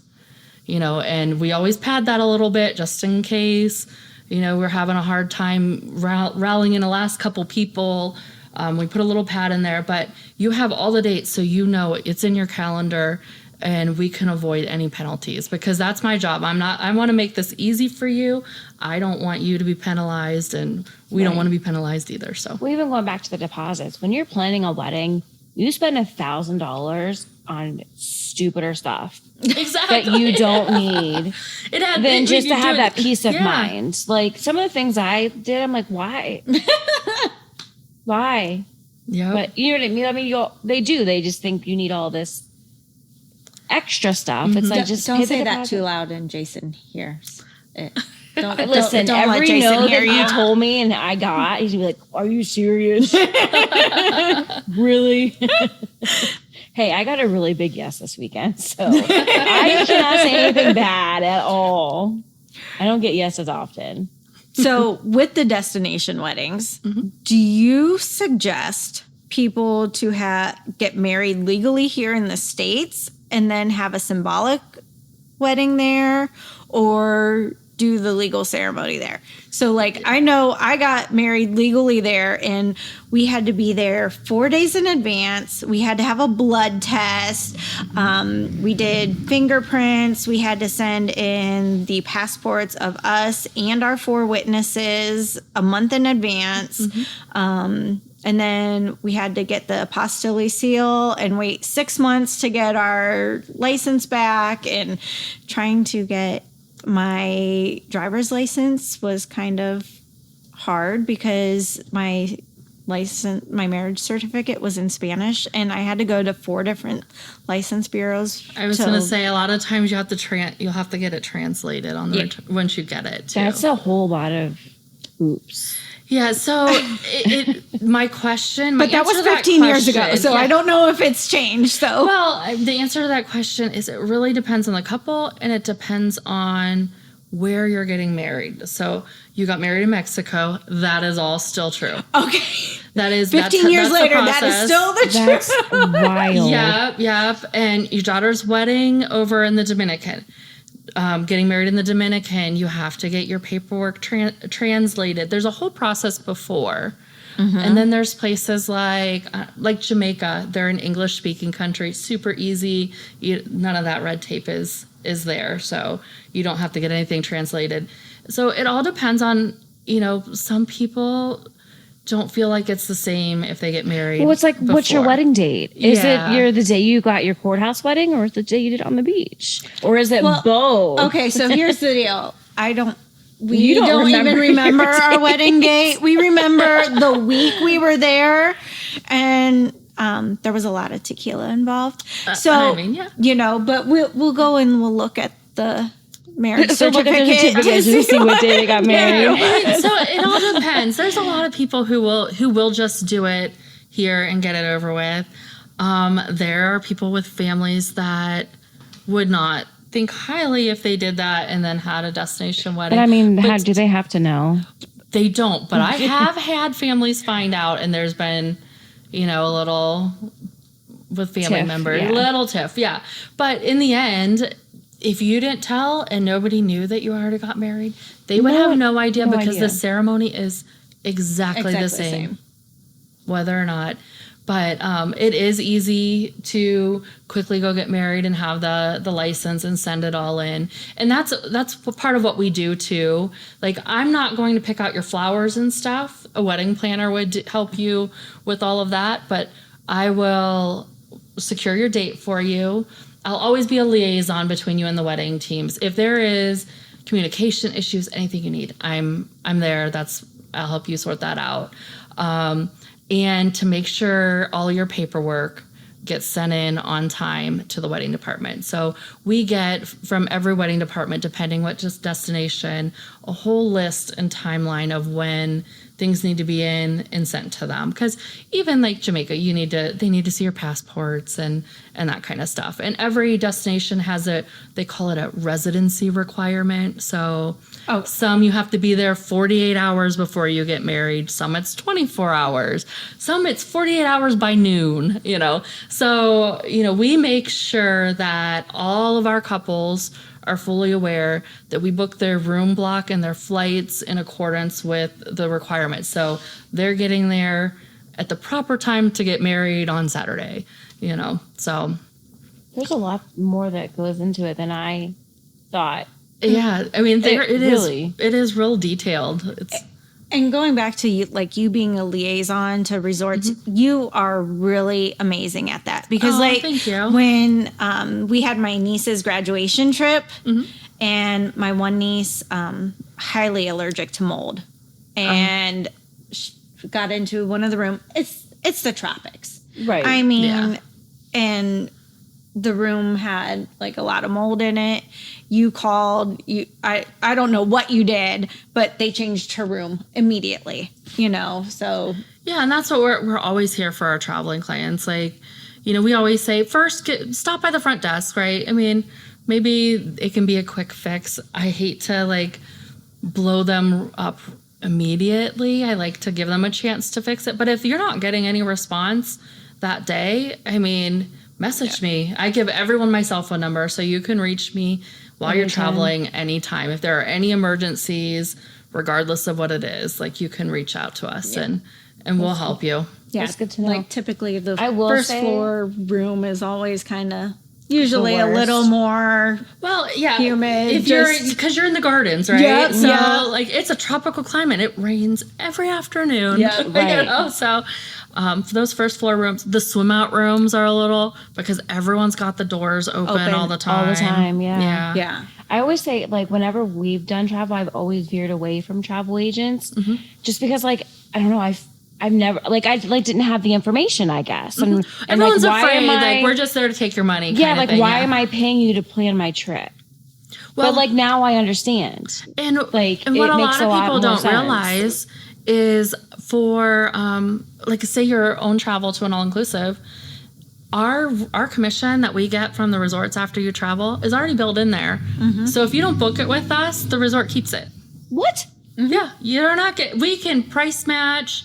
And we always pad that a little bit just in case, we're having a hard time rallying in the last couple people. We put a little pad in there, but you have all the dates, so it's in your calendar, and we can avoid any penalties, because that's my job. I want to make this easy for you. I don't want you to be penalized, and we don't want to be penalized either. So even going back to the deposits, when you're planning a wedding, you spend $1,000 on stupider stuff. Exactly. That you don't need. Then just to have that peace of mind. Like, some of the things I did, I'm like, why? Why? Yeah. But you know what I mean? I mean, they do. They just think you need all this extra stuff. It's like, just don't say that too loud, and Jason hears it. Listen, don't let every Jason no hear that you. you told me and I got, he's gonna be like, are you serious? Really? Hey, I got a really big yes this weekend, so I cannot say anything bad at all. I don't get yeses often. So with the destination weddings, do you suggest people to get married legally here in the States and then have a symbolic wedding there, or do the legal ceremony there? So, like, I know I got married legally there, and we had to be there 4 days in advance. We had to have a blood test. We did fingerprints. We had to send in the passports of us and our 4 witnesses a month in advance. And then we had to get the apostille seal and wait 6 months to get our license back. And trying to get my driver's license was kind of hard because my marriage certificate was in Spanish, and I had to go to 4 different license bureaus. I was going to say, a lot of times you'll have to get it translated on once you get it too. That's a whole lot of oops. Yeah, so my question... But that was 15 years ago, so I don't know if it's changed. So, well, the answer to that question is it really depends on the couple, and it depends on where you're getting married. So you got married in Mexico. That is all still true. Okay. That is 15 years later, that is still the truth. That's wild. Yep. And your daughter's wedding over in the Dominican. Getting married in the Dominican, you have to get your paperwork translated. There's a whole process before. And then there's places like Jamaica. They're an English-speaking country. Super easy. None of that red tape is there. So you don't have to get anything translated. So it all depends on, some people don't feel like it's the same if they get married. Well, it's like, before. what's your wedding date? Is it the day you got your courthouse wedding, or is it the day you did it on the beach? Or is it both? Okay, so here's the deal. We You don't don't even remember your our wedding date. We remember the week we were there, and there was a lot of tequila involved. But we'll go and we'll look at the marriage certificate to see what day they got married. So it all depends. There's a lot of people who will just do it here and get it over with. There are people with families that would not think highly if they did that and then had a destination wedding. But I mean, how do they have to know? They don't. But I have had families find out, and there's been, a little with family tiff, members, little tiff, yeah. But in the end, if you didn't tell and nobody knew that you already got married, they would have no idea, because the ceremony is exactly the same, whether or not. But it is easy to quickly go get married and have the license and send it all in. And that's part of what we do too. Like, I'm not going to pick out your flowers and stuff. A wedding planner would help you with all of that, but I will secure your date for you. I'll always be a liaison between you and the wedding teams. If there is communication issues, anything you need, I'm there. I'll help you sort that out. And to make sure all your paperwork gets sent in on time to the wedding department. So we get from every wedding department, depending what just destination, a whole list and timeline of when things need to be in and sent to them. Because even like Jamaica, they need to see your passports and that kind of stuff. And every destination has they call it a residency requirement. So some you have to be there 48 hours before you get married. Some it's 24 hours. Some it's 48 hours by noon, So, we make sure that all of our couples are fully aware that we book their room block and their flights in accordance with the requirements. So they're getting there at the proper time to get married on Saturday, so. There's a lot more that goes into it than I thought. Yeah. I mean, it is real detailed. And going back to you being a liaison to resorts, you are really amazing at that. Because thank you. When we had my niece's graduation trip, and my one niece highly allergic to mold, and she got into one of the room. It's the tropics, right? I mean, and the room had like a lot of mold in it. You called, I don't know what you did, but they changed her room immediately, so. Yeah. And that's what we're always here for our traveling clients. Like, we always say first stop by the front desk, right? I mean, maybe it can be a quick fix. I hate to blow them up immediately. I like to give them a chance to fix it. But if you're not getting any response that day, I mean, message me. I give everyone my cell phone number so you can reach me while you're traveling anytime. If there are any emergencies, regardless of what it is, you can reach out to us and we'll help you. Yeah, that's good to know. Typically the first floor room is always kind of usually a little more humid. Because you're in the gardens, right? Yep, so it's a tropical climate. It rains every afternoon. Yeah, right. So for those first floor rooms, the swim out rooms are a little, because everyone's got the doors open all the time. All the time, Yeah. I always say, whenever we've done travel, I've always veered away from travel agents, just because, I don't know, I've never, I didn't have the information, I guess. And everyone's afraid, we're just there to take your money. Yeah, why am I paying you to plan my trip? Well, but now I understand. And what a lot of people don't realize is for, say your own travel to an all-inclusive, our commission that we get from the resorts after you travel is already built in there. So if you don't book it with us, the resort keeps it. What? Yeah, you're not we can price match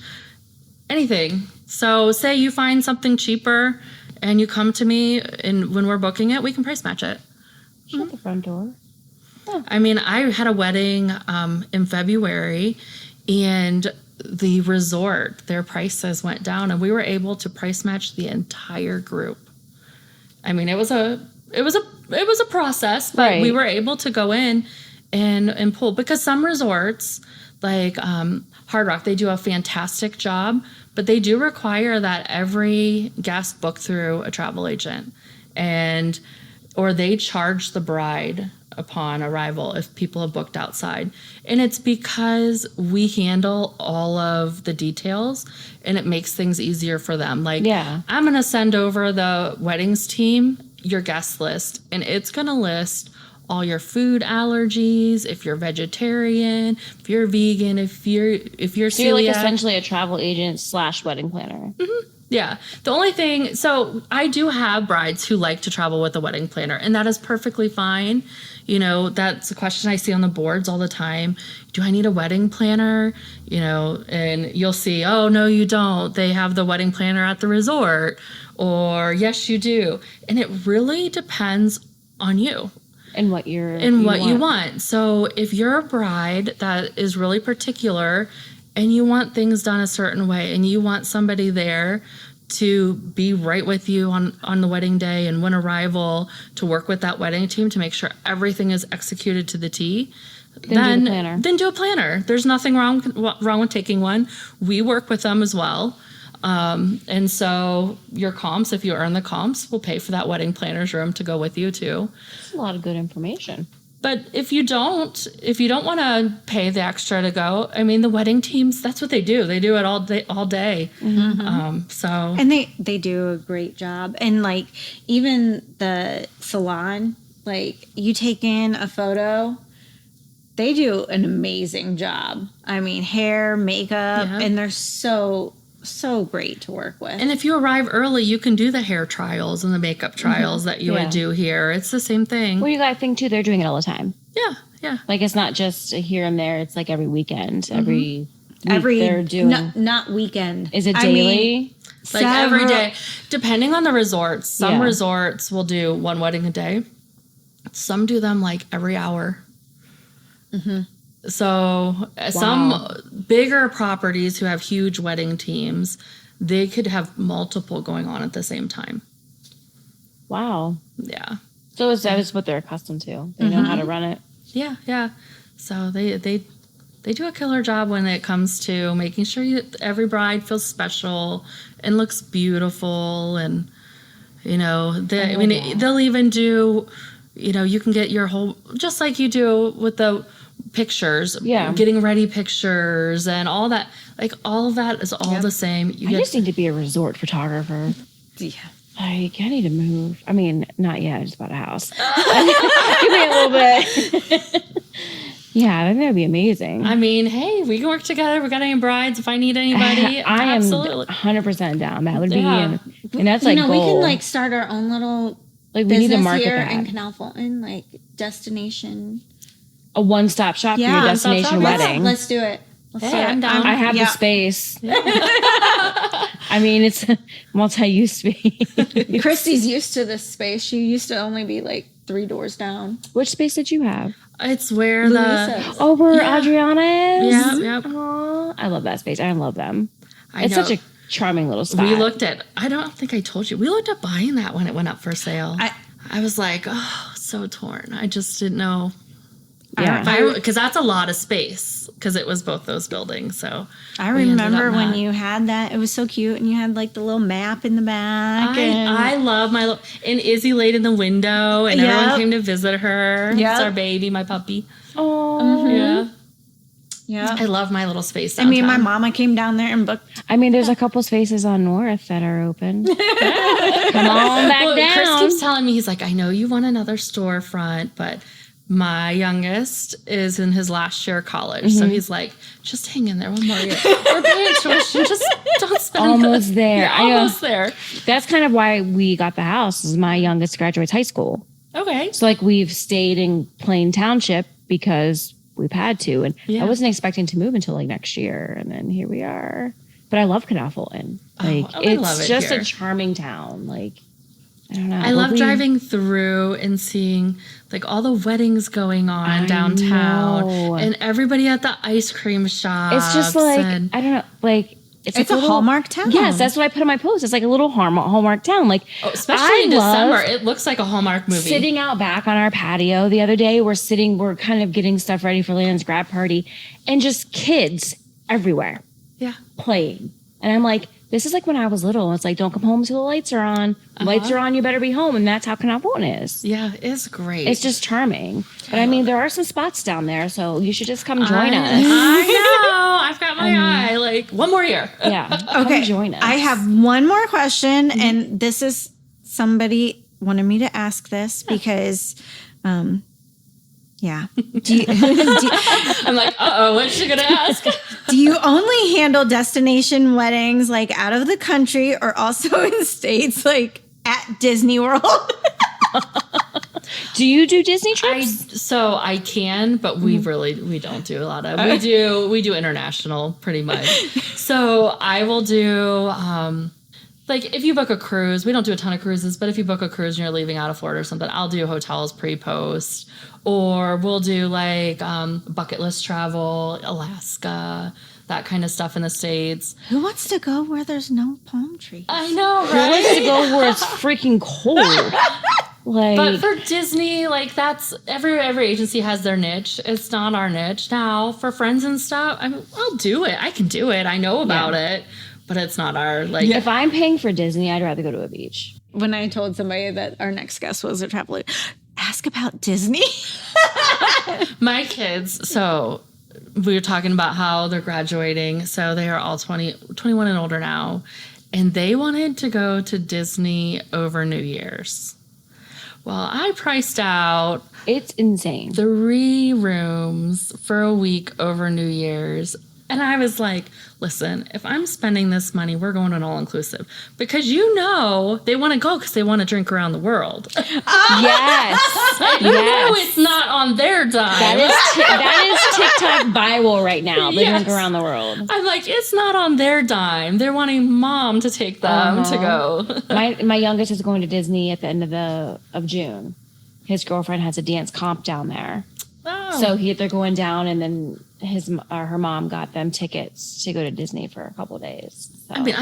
anything. So say you find something cheaper and you come to me, and when we're booking it, we can price match it. Shut the front door. Oh. I mean, I had a wedding in February, and the resort, their prices went down, and we were able to price match the entire group. I mean, it was a process, but we were able to go in and pull, because some resorts Hard Rock, they do a fantastic job, but they do require that every guest book through a travel agent, or they charge the bride upon arrival if people have booked outside. And it's because we handle all of the details, and it makes things easier for them. I'm going to send over the weddings team your guest list, and it's going to list all your food allergies, if you're vegetarian, if you're vegan, if you're celiac. So you're essentially a travel agent / wedding planner. Yeah. The only thing, so I do have brides who like to travel with a wedding planner, and that is perfectly fine. That's a question I see on the boards all the time. Do I need a wedding planner? And you'll see, oh, no, you don't. They have the wedding planner at the resort, or yes, you do. And it really depends on you. And what you want. So if you're a bride that is really particular and you want things done a certain way, and you want somebody there to be right with you on the wedding day and when arrival, to work with that wedding team to make sure everything is executed to the T, then do a planner. There's nothing wrong with taking one. We work with them as well. And so your comps, if you earn the comps, will pay for that wedding planner's room to go with you too. That's a lot of good information. But if you don't want to pay the extra to go, I mean, the wedding teams, that's what they do. They do it all day. Mm-hmm. And they do a great job. And like, even the salon, like you take in a photo, they do an amazing job. I mean, hair, makeup, and they're so great to work with. And if you arrive early, you can do the hair trials and the makeup trials that you would do here. It's the same thing. Well, you got to think too, they're doing it all the time. Yeah. Like, it's not just here and there. It's like every weekend, every week they're doing. Not weekend. Is it daily? Like every day, depending on the resorts. Some resorts will do one wedding a day. Some do them like every hour. Mm-hmm. So some bigger properties who have huge wedding teams, they could have multiple going on at the same time. Wow. Yeah. So that is what they're accustomed to. They know how to run it. Yeah. So they do a killer job when it comes to making sure every bride feels special and looks beautiful. And, they'll even do, you can get your whole, just like you do with the pictures, getting ready pictures and all that. Like, all of that is all the same. I just need to be a resort photographer. Yeah. I need to move. I mean, not yet. I just bought a house. Give me a little bit. Yeah, I think that'd be amazing. I mean, hey, we can work together. We got any brides? If I need anybody, I am absolutely 100% down. That would be, and that's like goal. We can like start our own little like we need to market here that in Canal Fulton, like destination. A one-stop shop for your destination wedding. Let's do it. I'm down. I have the space. I mean, it's multi-use space. Kristie's used to this space. She used to only be like 3 doors down. Which space did you have? It's where where Adriana is? Yep. Aww, I love that space. I love them. It's such a charming little spot. I don't think I told you, we looked at buying that when it went up for sale. I was like, oh, so torn. I just didn't know. Yeah. Because that's a lot of space, because it was both those buildings. So I remember when you had that. It was so cute, and you had like the little map in the back. I love my little, and Izzy laid in the window, and everyone came to visit her. It's our baby, my puppy. Oh, yeah. I love my little space downtown. I mean, my mama came down there and booked. I mean, there's a couple spaces on North that are open. Come on back down. Chris keeps telling me, he's like, I know you want another storefront, but my youngest is in his last year of college. So he's like, just hang in there one more year. We're paying tuition. Just don't spend almost there. Yeah, almost there. That's kind of why we got the house, is my youngest graduates high school. Okay. So like we've stayed in Plain Township because we've had to. And I wasn't expecting to move until like next year. And then here we are. But I love Canal Fulton. Like it's just a charming town. Like, I don't know. I love driving through and seeing like all the weddings going on downtown and everybody at the ice cream shop. It's just like, I don't know, like it's a Hallmark town. Yes, that's what I put in my post. It's like a little Hallmark town. Like, especially in December, it looks like a Hallmark movie. Sitting out back on our patio the other day, we're kind of getting stuff ready for Landon's grad party, and just kids everywhere. Yeah. Playing. And I'm like, this is like when I was little. It's like, don't come home until the lights are on. Lights are on, you better be home. And that's how Canal Fulton is. Yeah, it's great. It's just charming. But I mean, there are some spots down there, so you should just come join us. I know. I've got my eye. Like, one more year. Yeah. Okay. Come join us. I have one more question, and this is somebody wanted me to ask this because, yeah. I'm like, what's she going to ask? Do you only handle destination weddings like out of the country or also in states like at Disney World? Do you do Disney trips? So I can, but we don't do a lot of. We do international pretty much. So I will do like if you book a cruise, we don't do a ton of cruises, but if you book a cruise and you're leaving out of Florida or something, I'll do hotels pre-post, or we'll do like bucket list travel, Alaska, that kind of stuff in the States. Who wants to go where there's no palm trees? I know, Who wants to right? go where it's freaking cold? Like, But for Disney, like that's every agency has their niche. It's not our niche. Now for friends and stuff, I'll do it. I can do it. I know about it, but it's not our like. if I'm paying for Disney, I'd rather go to a beach. When I told somebody that our next guest was a traveler, ask about Disney. My kids, so we were talking about how they're graduating. So they are all 21 and older now. And they wanted to go to Disney over New Year's. Well, I priced out It's insane. 3 rooms for a week over New Year's. And I was like, listen, if I'm spending this money, we're going on all inclusive. Because they want to go because they want to drink around the world. Yes. No, it's not on their dime. That is TikTok viral right now. They Yes. drink around the world. I'm like, it's not on their dime. They're wanting mom to take them to go. My youngest is going to Disney at the end of June. His girlfriend has a dance comp down there. Oh. So they're going down, and then her mom got them tickets to go to Disney for a couple of days. So. I mean,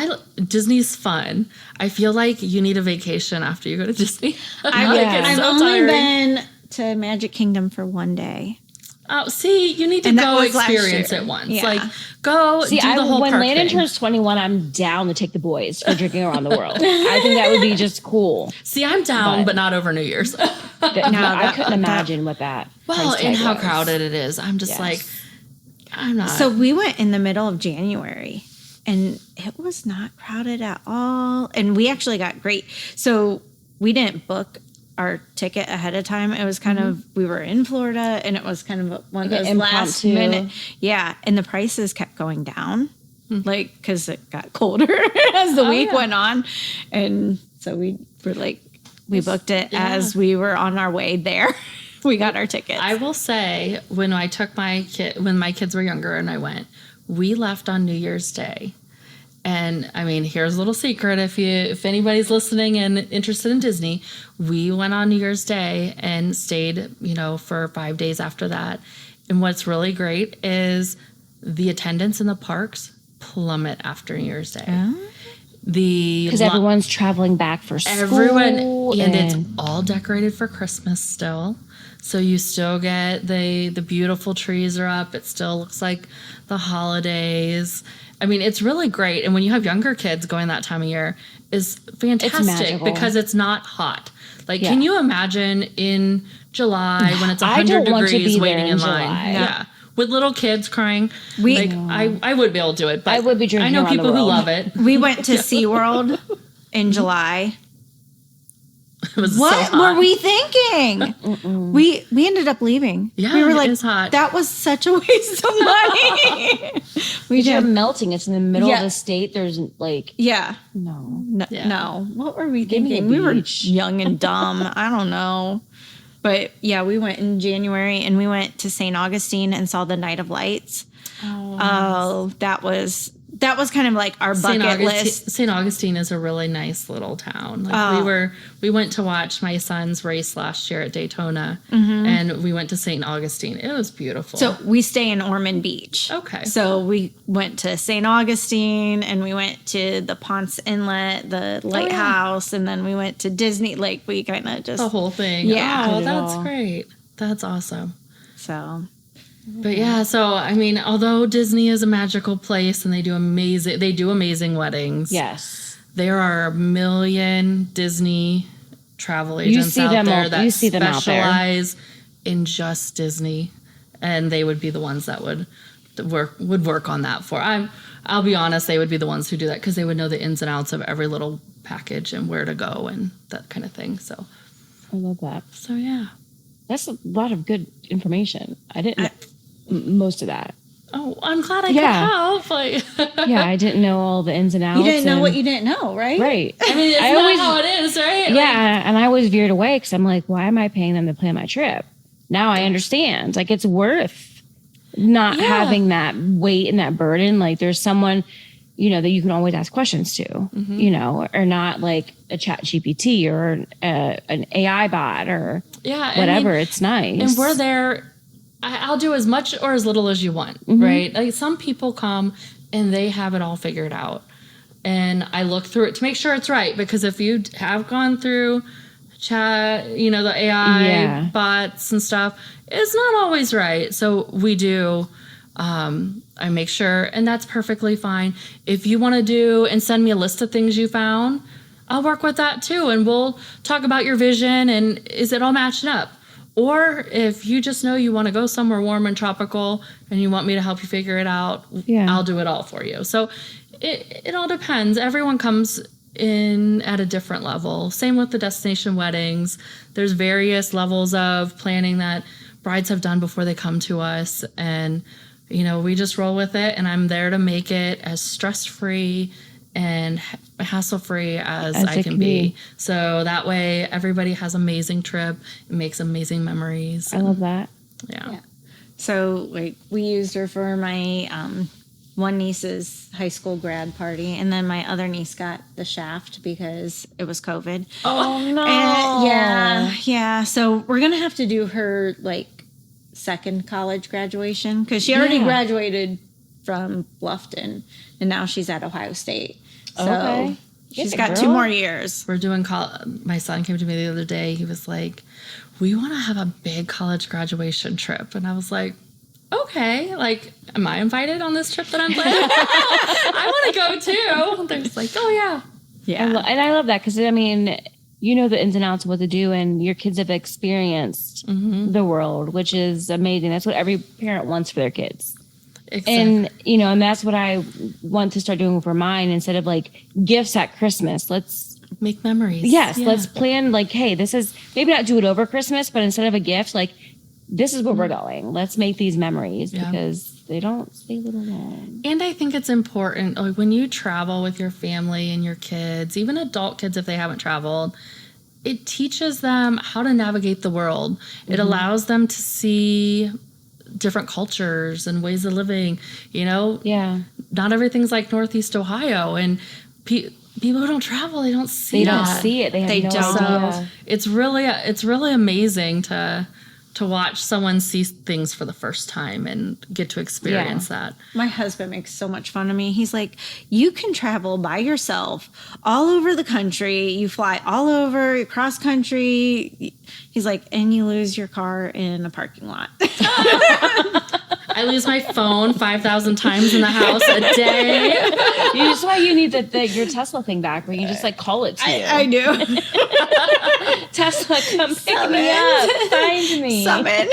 Disney's fun. I feel like you need a vacation after you go to Disney. I've only been to Magic Kingdom for one day. Oh, see, you need to And that go was last experience year. it once. Yeah. Like, go do the whole when park Landon thing. turns 21, I'm down to take the boys for drinking around the world. I think that would be just cool. See, I'm down, but not over New Year's. I couldn't imagine what that. Well, price and tag how was. crowded it is. I'm just like, I'm not. So we went in the middle of January and it was not crowded at all. And we actually got great. So we didn't book our ticket ahead of time. It was kind of, we were in Florida and it was kind of one of those last impromptu. minute. Yeah. And the prices kept going down, like, because it got colder as the week went on. And so we were like, we booked it as we were on our way there. We got our tickets. I will say, when I took when my kids were younger and I went, we left on New Year's Day. And I mean, here's a little secret. If anybody's listening and interested in Disney, we went on New Year's Day and stayed, for 5 days after that. And what's really great is the attendance in the parks plummet after New Year's Day. Because everyone's traveling back for school. Everyone, and it's all decorated for Christmas still. So you still get the beautiful trees are up. It still looks like the holidays. I mean, it's really great. And when you have younger kids going that time of year, is fantastic magical. because it's not hot. Like, can you imagine in July when it's 100 don't want to degrees be waiting there in in line? July. Yeah. With little kids crying. I would be able to do it, but I would be drinking I know around the people who world. love it. We went to SeaWorld in July. It was What so hot. were we thinking? We ended up leaving. Yeah, we were it like, is hot. that was such a waste of money. We You're did. melting. It's in the middle Yeah. of the state. There's Yeah. no. No. What were we Give me a thinking? We were beach. young and dumb. I don't know. But yeah, we went in January and we went to St. Augustine and saw the Night of Lights. Oh, that was kind of like our bucket list. St. Augustine is a really nice little town. Like we went to watch my son's race last year at Daytona, and we went to St. Augustine. It was beautiful. So we stay in Ormond Beach. Okay. So we went to St. Augustine and we went to the Ponce Inlet, the lighthouse, and then we went to Disney. Like we kind of just the whole thing. Yeah. Oh, Did it that's all. great. That's awesome. so. But yeah, so I mean, although Disney is a magical place and they do amazing weddings. Yes. There are a million Disney travel agents out there that specialize in just Disney, and they would be the ones that would work on that for. I'll be honest, they would be the ones who do that because they would know the ins and outs of every little package and where to go and that kind of thing. So I love that. So yeah. That's a lot of good information. I didn't most of that. Oh, I'm glad I could help. Like, Yeah, I didn't know all the ins and outs. You didn't know what you didn't know, right? Right. I mean, it's I not always- how it is, right? Yeah, and I always veered away because I'm like, why am I paying them to plan my trip? Now I understand. Like, it's worth not having that weight and that burden. Like, there's someone, that you can always ask questions to, or not like a chat GPT or an AI bot or whatever. It's nice. And we're there I'll do as much or as little as you want, right? Like some people come and they have it all figured out. And I look through it to make sure it's right. Because if you have gone through chat, the AI bots and stuff, it's not always right. So we do, I make sure, and that's perfectly fine. If you want to do and send me a list of things you found, I'll work with that too. And we'll talk about your vision and is it all matching up? Or if you just know you want to go somewhere warm and tropical and you want me to help you figure it out, I'll do it all for you. So it all depends. Everyone comes in at a different level. Same with the destination weddings. There's various levels of planning that brides have done before they come to us. And, we just roll with it. And I'm there to make it as stress-free and hassle-free as I can be. So that way everybody has amazing trip. It makes amazing memories. I love that. Yeah. So we used her for my one niece's high school grad party, and then my other niece got the shaft because it was COVID. Oh no. Yeah. So we're gonna have to do her second college graduation because she already graduated from Bluffton and now she's at Ohio State. So she's got 2 more years. We're doing my son came to me the other day. He was like, we want to have a big college graduation trip. And I was like, okay, am I invited on this trip that I'm planning? I want to go too. They're just like, oh yeah. Yeah. And I love that because, the ins and outs of what to do, and your kids have experienced the world, which is amazing. That's what every parent wants for their kids. Exactly. And, and that's what I want to start doing for mine instead of gifts at Christmas. Let's make memories. Yes. Yeah. Let's plan hey, this is maybe not do it over Christmas, but instead of a gift, this is where we're going. Let's make these memories because they don't stay little long. And I think it's important when you travel with your family and your kids, even adult kids if they haven't traveled, it teaches them how to navigate the world. It allows them to see different cultures and ways of living. Not everything's like Northeast Ohio, and people who don't travel, they don't see it. They don't see it. They don't. So it's really amazing to watch someone see things for the first time and get to experience that. My husband makes so much fun of me. He's like, you can travel by yourself all over the country. You fly all over, cross country. He's like, and you lose your car in a parking lot. I lose my phone 5,000 times in the house a day. That's why you need your Tesla thing back where you just call it to you. I do. Tesla, come pick me up. Find me. Summon.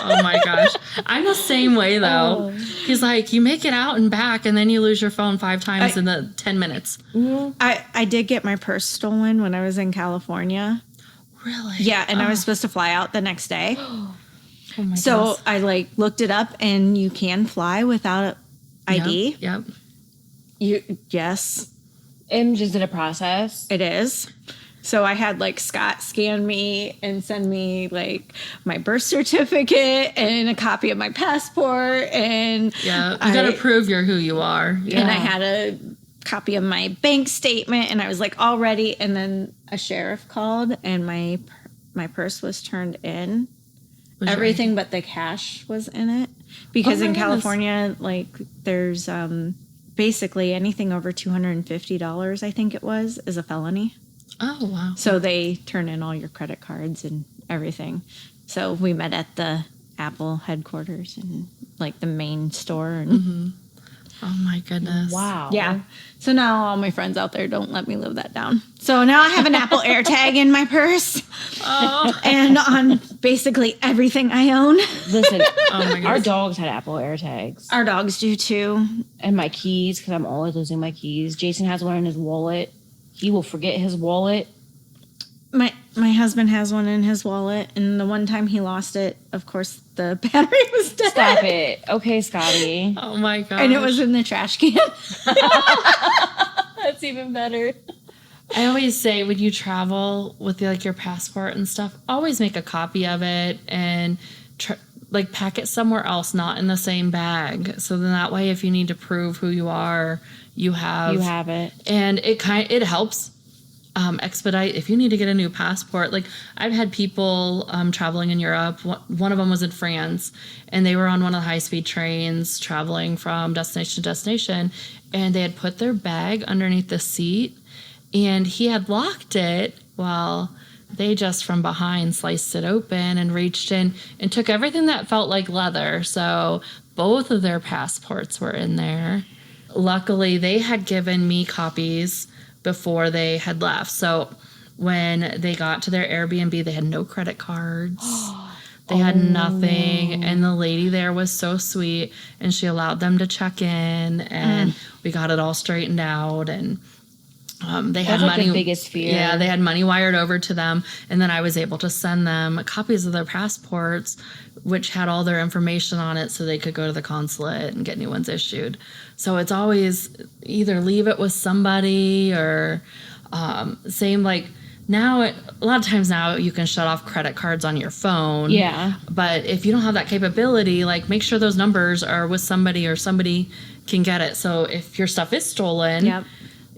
Oh my gosh. I'm the same way though. He's like, you make it out and back and then you lose your phone 5 times in the 10 minutes. I did get my purse stolen when I was in California. Really? Yeah, and I was supposed to fly out the next day. Oh my so goodness. I looked it up and you can fly without ID. Yep. Yes. Is it a process? It is. So I had Scott scan me and send me my birth certificate and a copy of my passport, and you got to prove you're who you are. Yeah. And I had a copy of my bank statement, and I was all ready. And then a sheriff called, and my purse was turned in. Everything but the cash was in it because in California, there's basically anything over $250, I think it was, is a felony. Oh, wow. So they turn in all your credit cards and everything. So we met at the Apple headquarters and the main store. And Oh my goodness. Wow. Yeah. So now all my friends out there don't let me live that down. So now I have an Apple AirTag in my purse. And on basically everything I own. Listen, our dogs had Apple AirTags. Our dogs do too. And my keys, because I'm always losing my keys. Jason has one in his wallet. He will forget his wallet. My husband has one in his wallet, and the one time he lost it, of course, the battery was dead. Stop it. Okay, Scotty. Oh my god. And it was in the trash can. That's even better. I always say when you travel with your passport and stuff, always make a copy of it and pack it somewhere else, not in the same bag. So then that way, if you need to prove who you are, you have it. And it helps expedite if you need to get a new passport. Like I've had people traveling in Europe. One of them was in France, and they were on one of the high-speed trains traveling from destination to destination, and they had put their bag underneath the seat, and he had locked it while they just from behind sliced it open and reached in and took everything that felt like leather. So both of their passports were in there. Luckily, they had given me copies before they had left. So when they got to their Airbnb, they had no credit cards. They had nothing. And the lady there was so sweet, and she allowed them to check in, and we got it all straightened out. And they had money. The biggest fear. Yeah, they had money wired over to them, and then I was able to send them copies of their passports, which had all their information on it, so they could go to the consulate and get new ones issued. So it's always either leave it with somebody or same like now. A lot of times now you can shut off credit cards on your phone. Yeah. But if you don't have that capability, like make sure those numbers are with somebody or somebody can get it. So if your stuff is stolen. Yep.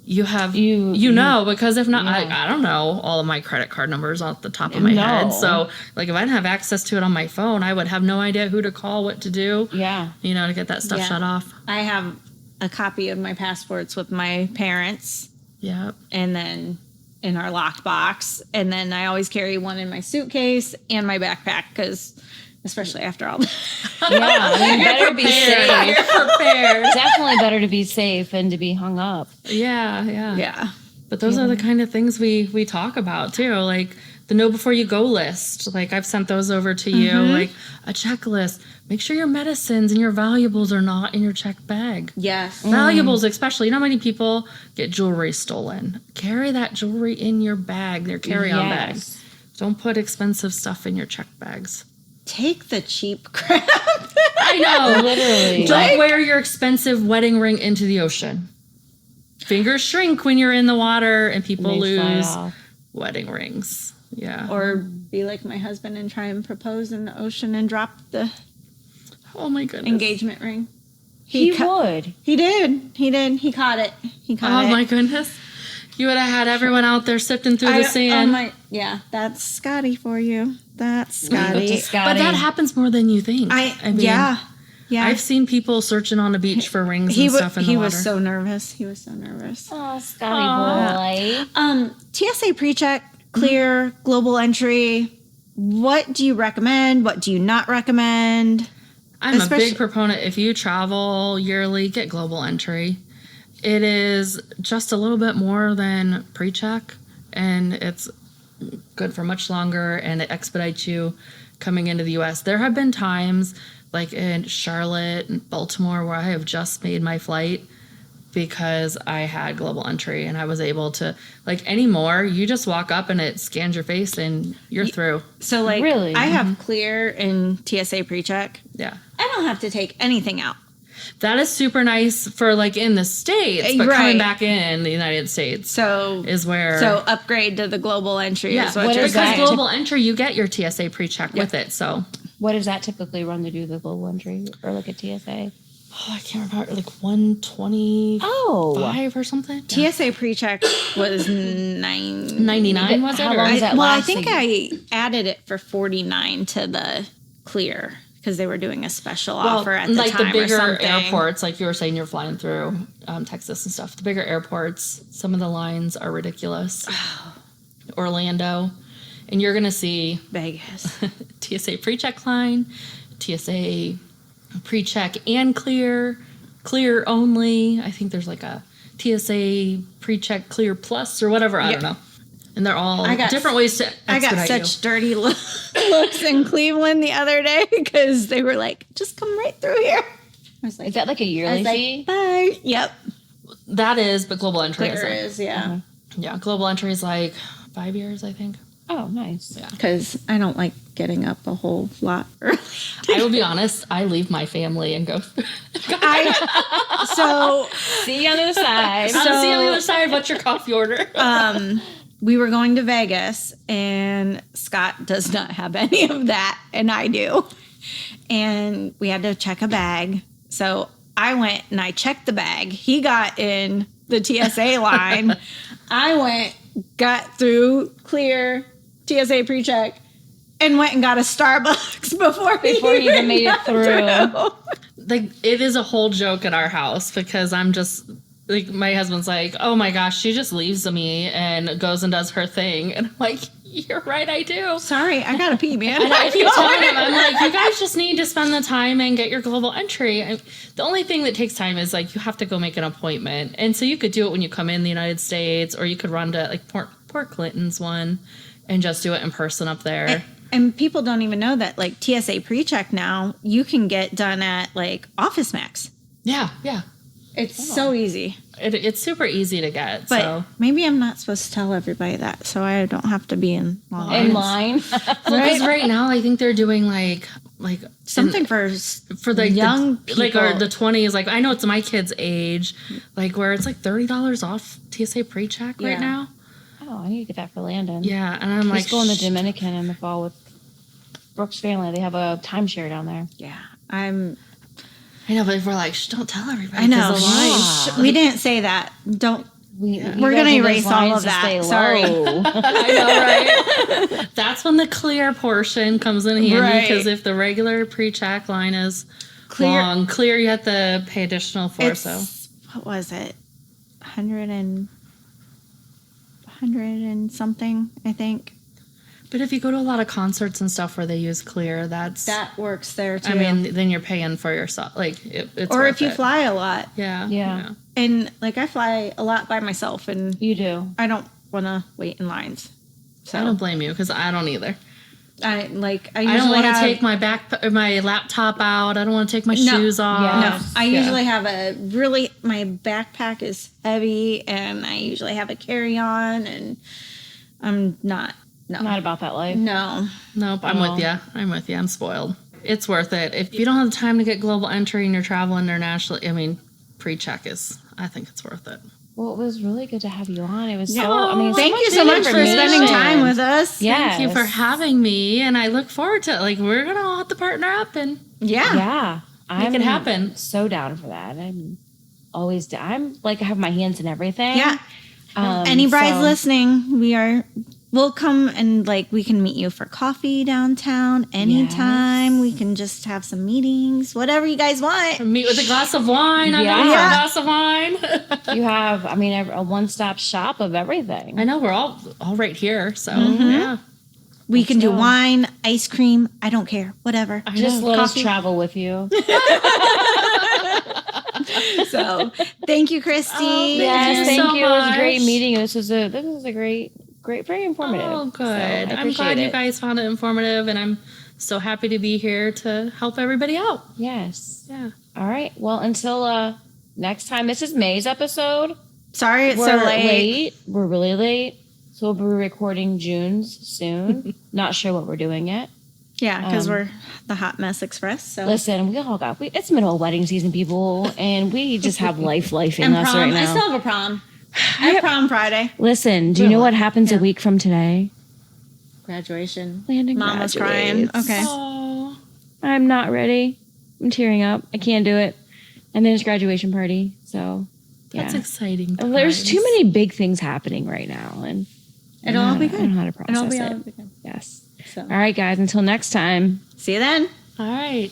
You have, you know, because if not, I don't know all of my credit card numbers off the top of my head. So, like, if I didn't have access to it on my phone, I would have no idea who to call, what to do. Yeah. You know, to get that stuff shut off. I have a copy of my passports with my parents. Yeah. And then in our locked box. And then I always carry one in my suitcase and my backpack because, especially after all that. Yeah, I mean, better be safe. You're prepared. Definitely better to be safe than to be hung up. Yeah. Yeah. But those are the kind of things we talk about too, like the know before you go list. Like I've sent those over to you, like a checklist. Make sure your medicines and your valuables are not in your checked bag. Yes. Valuables, especially. You know how many people get jewelry stolen? Carry that jewelry in your bag, their carry-on bag. Don't put expensive stuff in your checked bags. Take the cheap crap. I know. Literally. Don't wear your expensive wedding ring into the ocean. Fingers shrink when you're in the water and people lose wedding rings. Yeah. Or be like my husband and try and propose in the ocean and drop the engagement ring. He would. He did. He caught it. Oh my goodness. You would have had everyone out there sifting through the sand. That's Scotty for you. That's Scotty. But that happens more than you think. I mean, yeah. I've seen people searching on the beach for rings and stuff in the water. He was so nervous. Oh, Scotty boy. TSA PreCheck, clear, global entry. What do you recommend? What do you not recommend? I'm a big proponent. If you travel yearly, get global entry. It is just a little bit more than PreCheck, and it's good for much longer, and it expedites you coming into the U.S. There have been times, like in Charlotte and Baltimore, where I have just made my flight because I had global entry, and I was able to, like anymore, you just walk up and it scans your face and you're through. So like, really? I have clear in TSA PreCheck. Yeah. I don't have to take anything out. That is super nice for like in the States, but coming back in the United States is where... So upgrade to the global entry is what you're saying. Because global entry, you get your TSA PreCheck with it, so... What does that typically run to do the global entry or like a TSA? Oh, I can't remember, like 125 or something? TSA PreCheck was $99, was it? How long does that Well, I last? think I added it for $49 to the clear because they were doing a special offer at the time or something. Like the bigger airports, like you were saying, you're flying through Texas and stuff. The bigger airports, some of the lines are ridiculous. Orlando. And you're going to see Vegas. TSA PreCheck line, TSA PreCheck and clear only. I think there's like a TSA PreCheck Clear Plus or whatever. I don't know. And they're all different ways to expedite I got such dirty looks in Cleveland the other day because they were like, just come right through here. I was like, is that like a yearly fee? Bye. Yep. That is, but global entry is, yeah. Yeah, global entry is like 5 years, I think. Oh, nice. Yeah. Because I don't like getting up a whole lot early. I will be honest, I leave my family and go. So, see you on the other side. See you on the other side. What's your coffee order? We were going to Vegas, and Scott does not have any of that, and I do. And we had to check a bag. So I went and I checked the bag. He got in the TSA line. I went got through clear TSA PreCheck and went and got a Starbucks before he even made it through. Like, it is a whole joke at our house because I'm just like, my husband's like, oh my gosh, she just leaves me and goes and does her thing. And I'm like, you're right, I do. Sorry, I gotta pee, man. And I keep telling him, I'm like, you guys just need to spend the time and get your global entry. The only thing that takes time is like, you have to go make an appointment. And so you could do it when you come in the United States, or you could run to like Port Clinton's one and just do it in person up there. And people don't even know that like TSA PreCheck now, you can get done at like Office Max. Yeah. It's so easy. It's super easy to get. But so maybe I'm not supposed to tell everybody that, so I don't have to be in line. In line. because right now I think they're doing like Something for the young people. like, or the 20s. Like, I know it's my kid's age, like where it's like $30 off TSA PreCheck right now. Oh, I need to get that for Landon. Yeah, and I'm He's going to Dominican in the fall with Brooke's family. They have a timeshare down there. Yeah, I know, but we're like, don't tell everybody. I know. 'cause the lines- We didn't say that. Don't. We're gonna erase all of that. Sorry. I know, right? That's when the clear portion comes in handy, Right. because if the regular PreCheck line is long, clear you have to pay additional for. What was it? 100 and something, I think. But if you go to a lot of concerts and stuff where they use clear, That works there too. I mean, then you're paying for yourself. Like, it's or worth if you it. fly a lot. Yeah. And like I fly a lot by myself, and You do. I don't want to wait in lines. So I don't blame you, because I don't either. I I don't usually want to have, take my laptop out. I don't want to take my shoes off. No, I usually have my backpack is heavy, and I usually have a carry-on, and I'm not about that life. No. Nope, I'm with you. I'm spoiled. It's worth it. If you don't have the time to get global entry and you're traveling internationally, I mean, PreCheck I think it's worth it. Well, it was really good to have you on. It was Thank you so much for spending time with us. Yes. Thank you for having me, and I look forward to it. Like, we're going to all have to partner up and Yeah. make it happen. So down for that. I'm always I'm like, I have my hands in everything. Yeah. Any brides listening, we'll come and like we can meet you for coffee downtown anytime. We can just have some meetings, whatever you guys want. Meet with a glass of wine. I'm Yeah. going for a glass of wine. You have, a one-stop shop of everything. I know, we're all right here. So, yeah. We can do wine, ice cream. I don't care. Whatever. Just let us travel with you. So thank you, Kristie. Yes, you thank so you. It was great much. meeting you. This was a great, very informative. Oh, good. So I I'm glad appreciate you it. guys found it informative, and I'm so happy to be here to help everybody out. Yes. Yeah. All right. Well, until next time, this is May's episode. Sorry it's We're so late. We're really late. So we'll be recording June's soon. Not sure what we're doing yet. Yeah, because we're the Hot Mess Express. So Listen, it's middle of wedding season, people, and we just have lifing and us prom. right now. I still have a prom. I have prom Friday. Listen, do you know what happens a week from today? Graduation. Landon Mama's graduates. crying. Okay. Oh. I'm not ready. I'm tearing up. I can't do it. And then it's graduation party. So yeah. That's exciting. There's times. too many big things happening right now, and It'll all be I good. don't know how to process It'll be it. all be good. Yes. So All right, guys. Until next time. see you then. All right.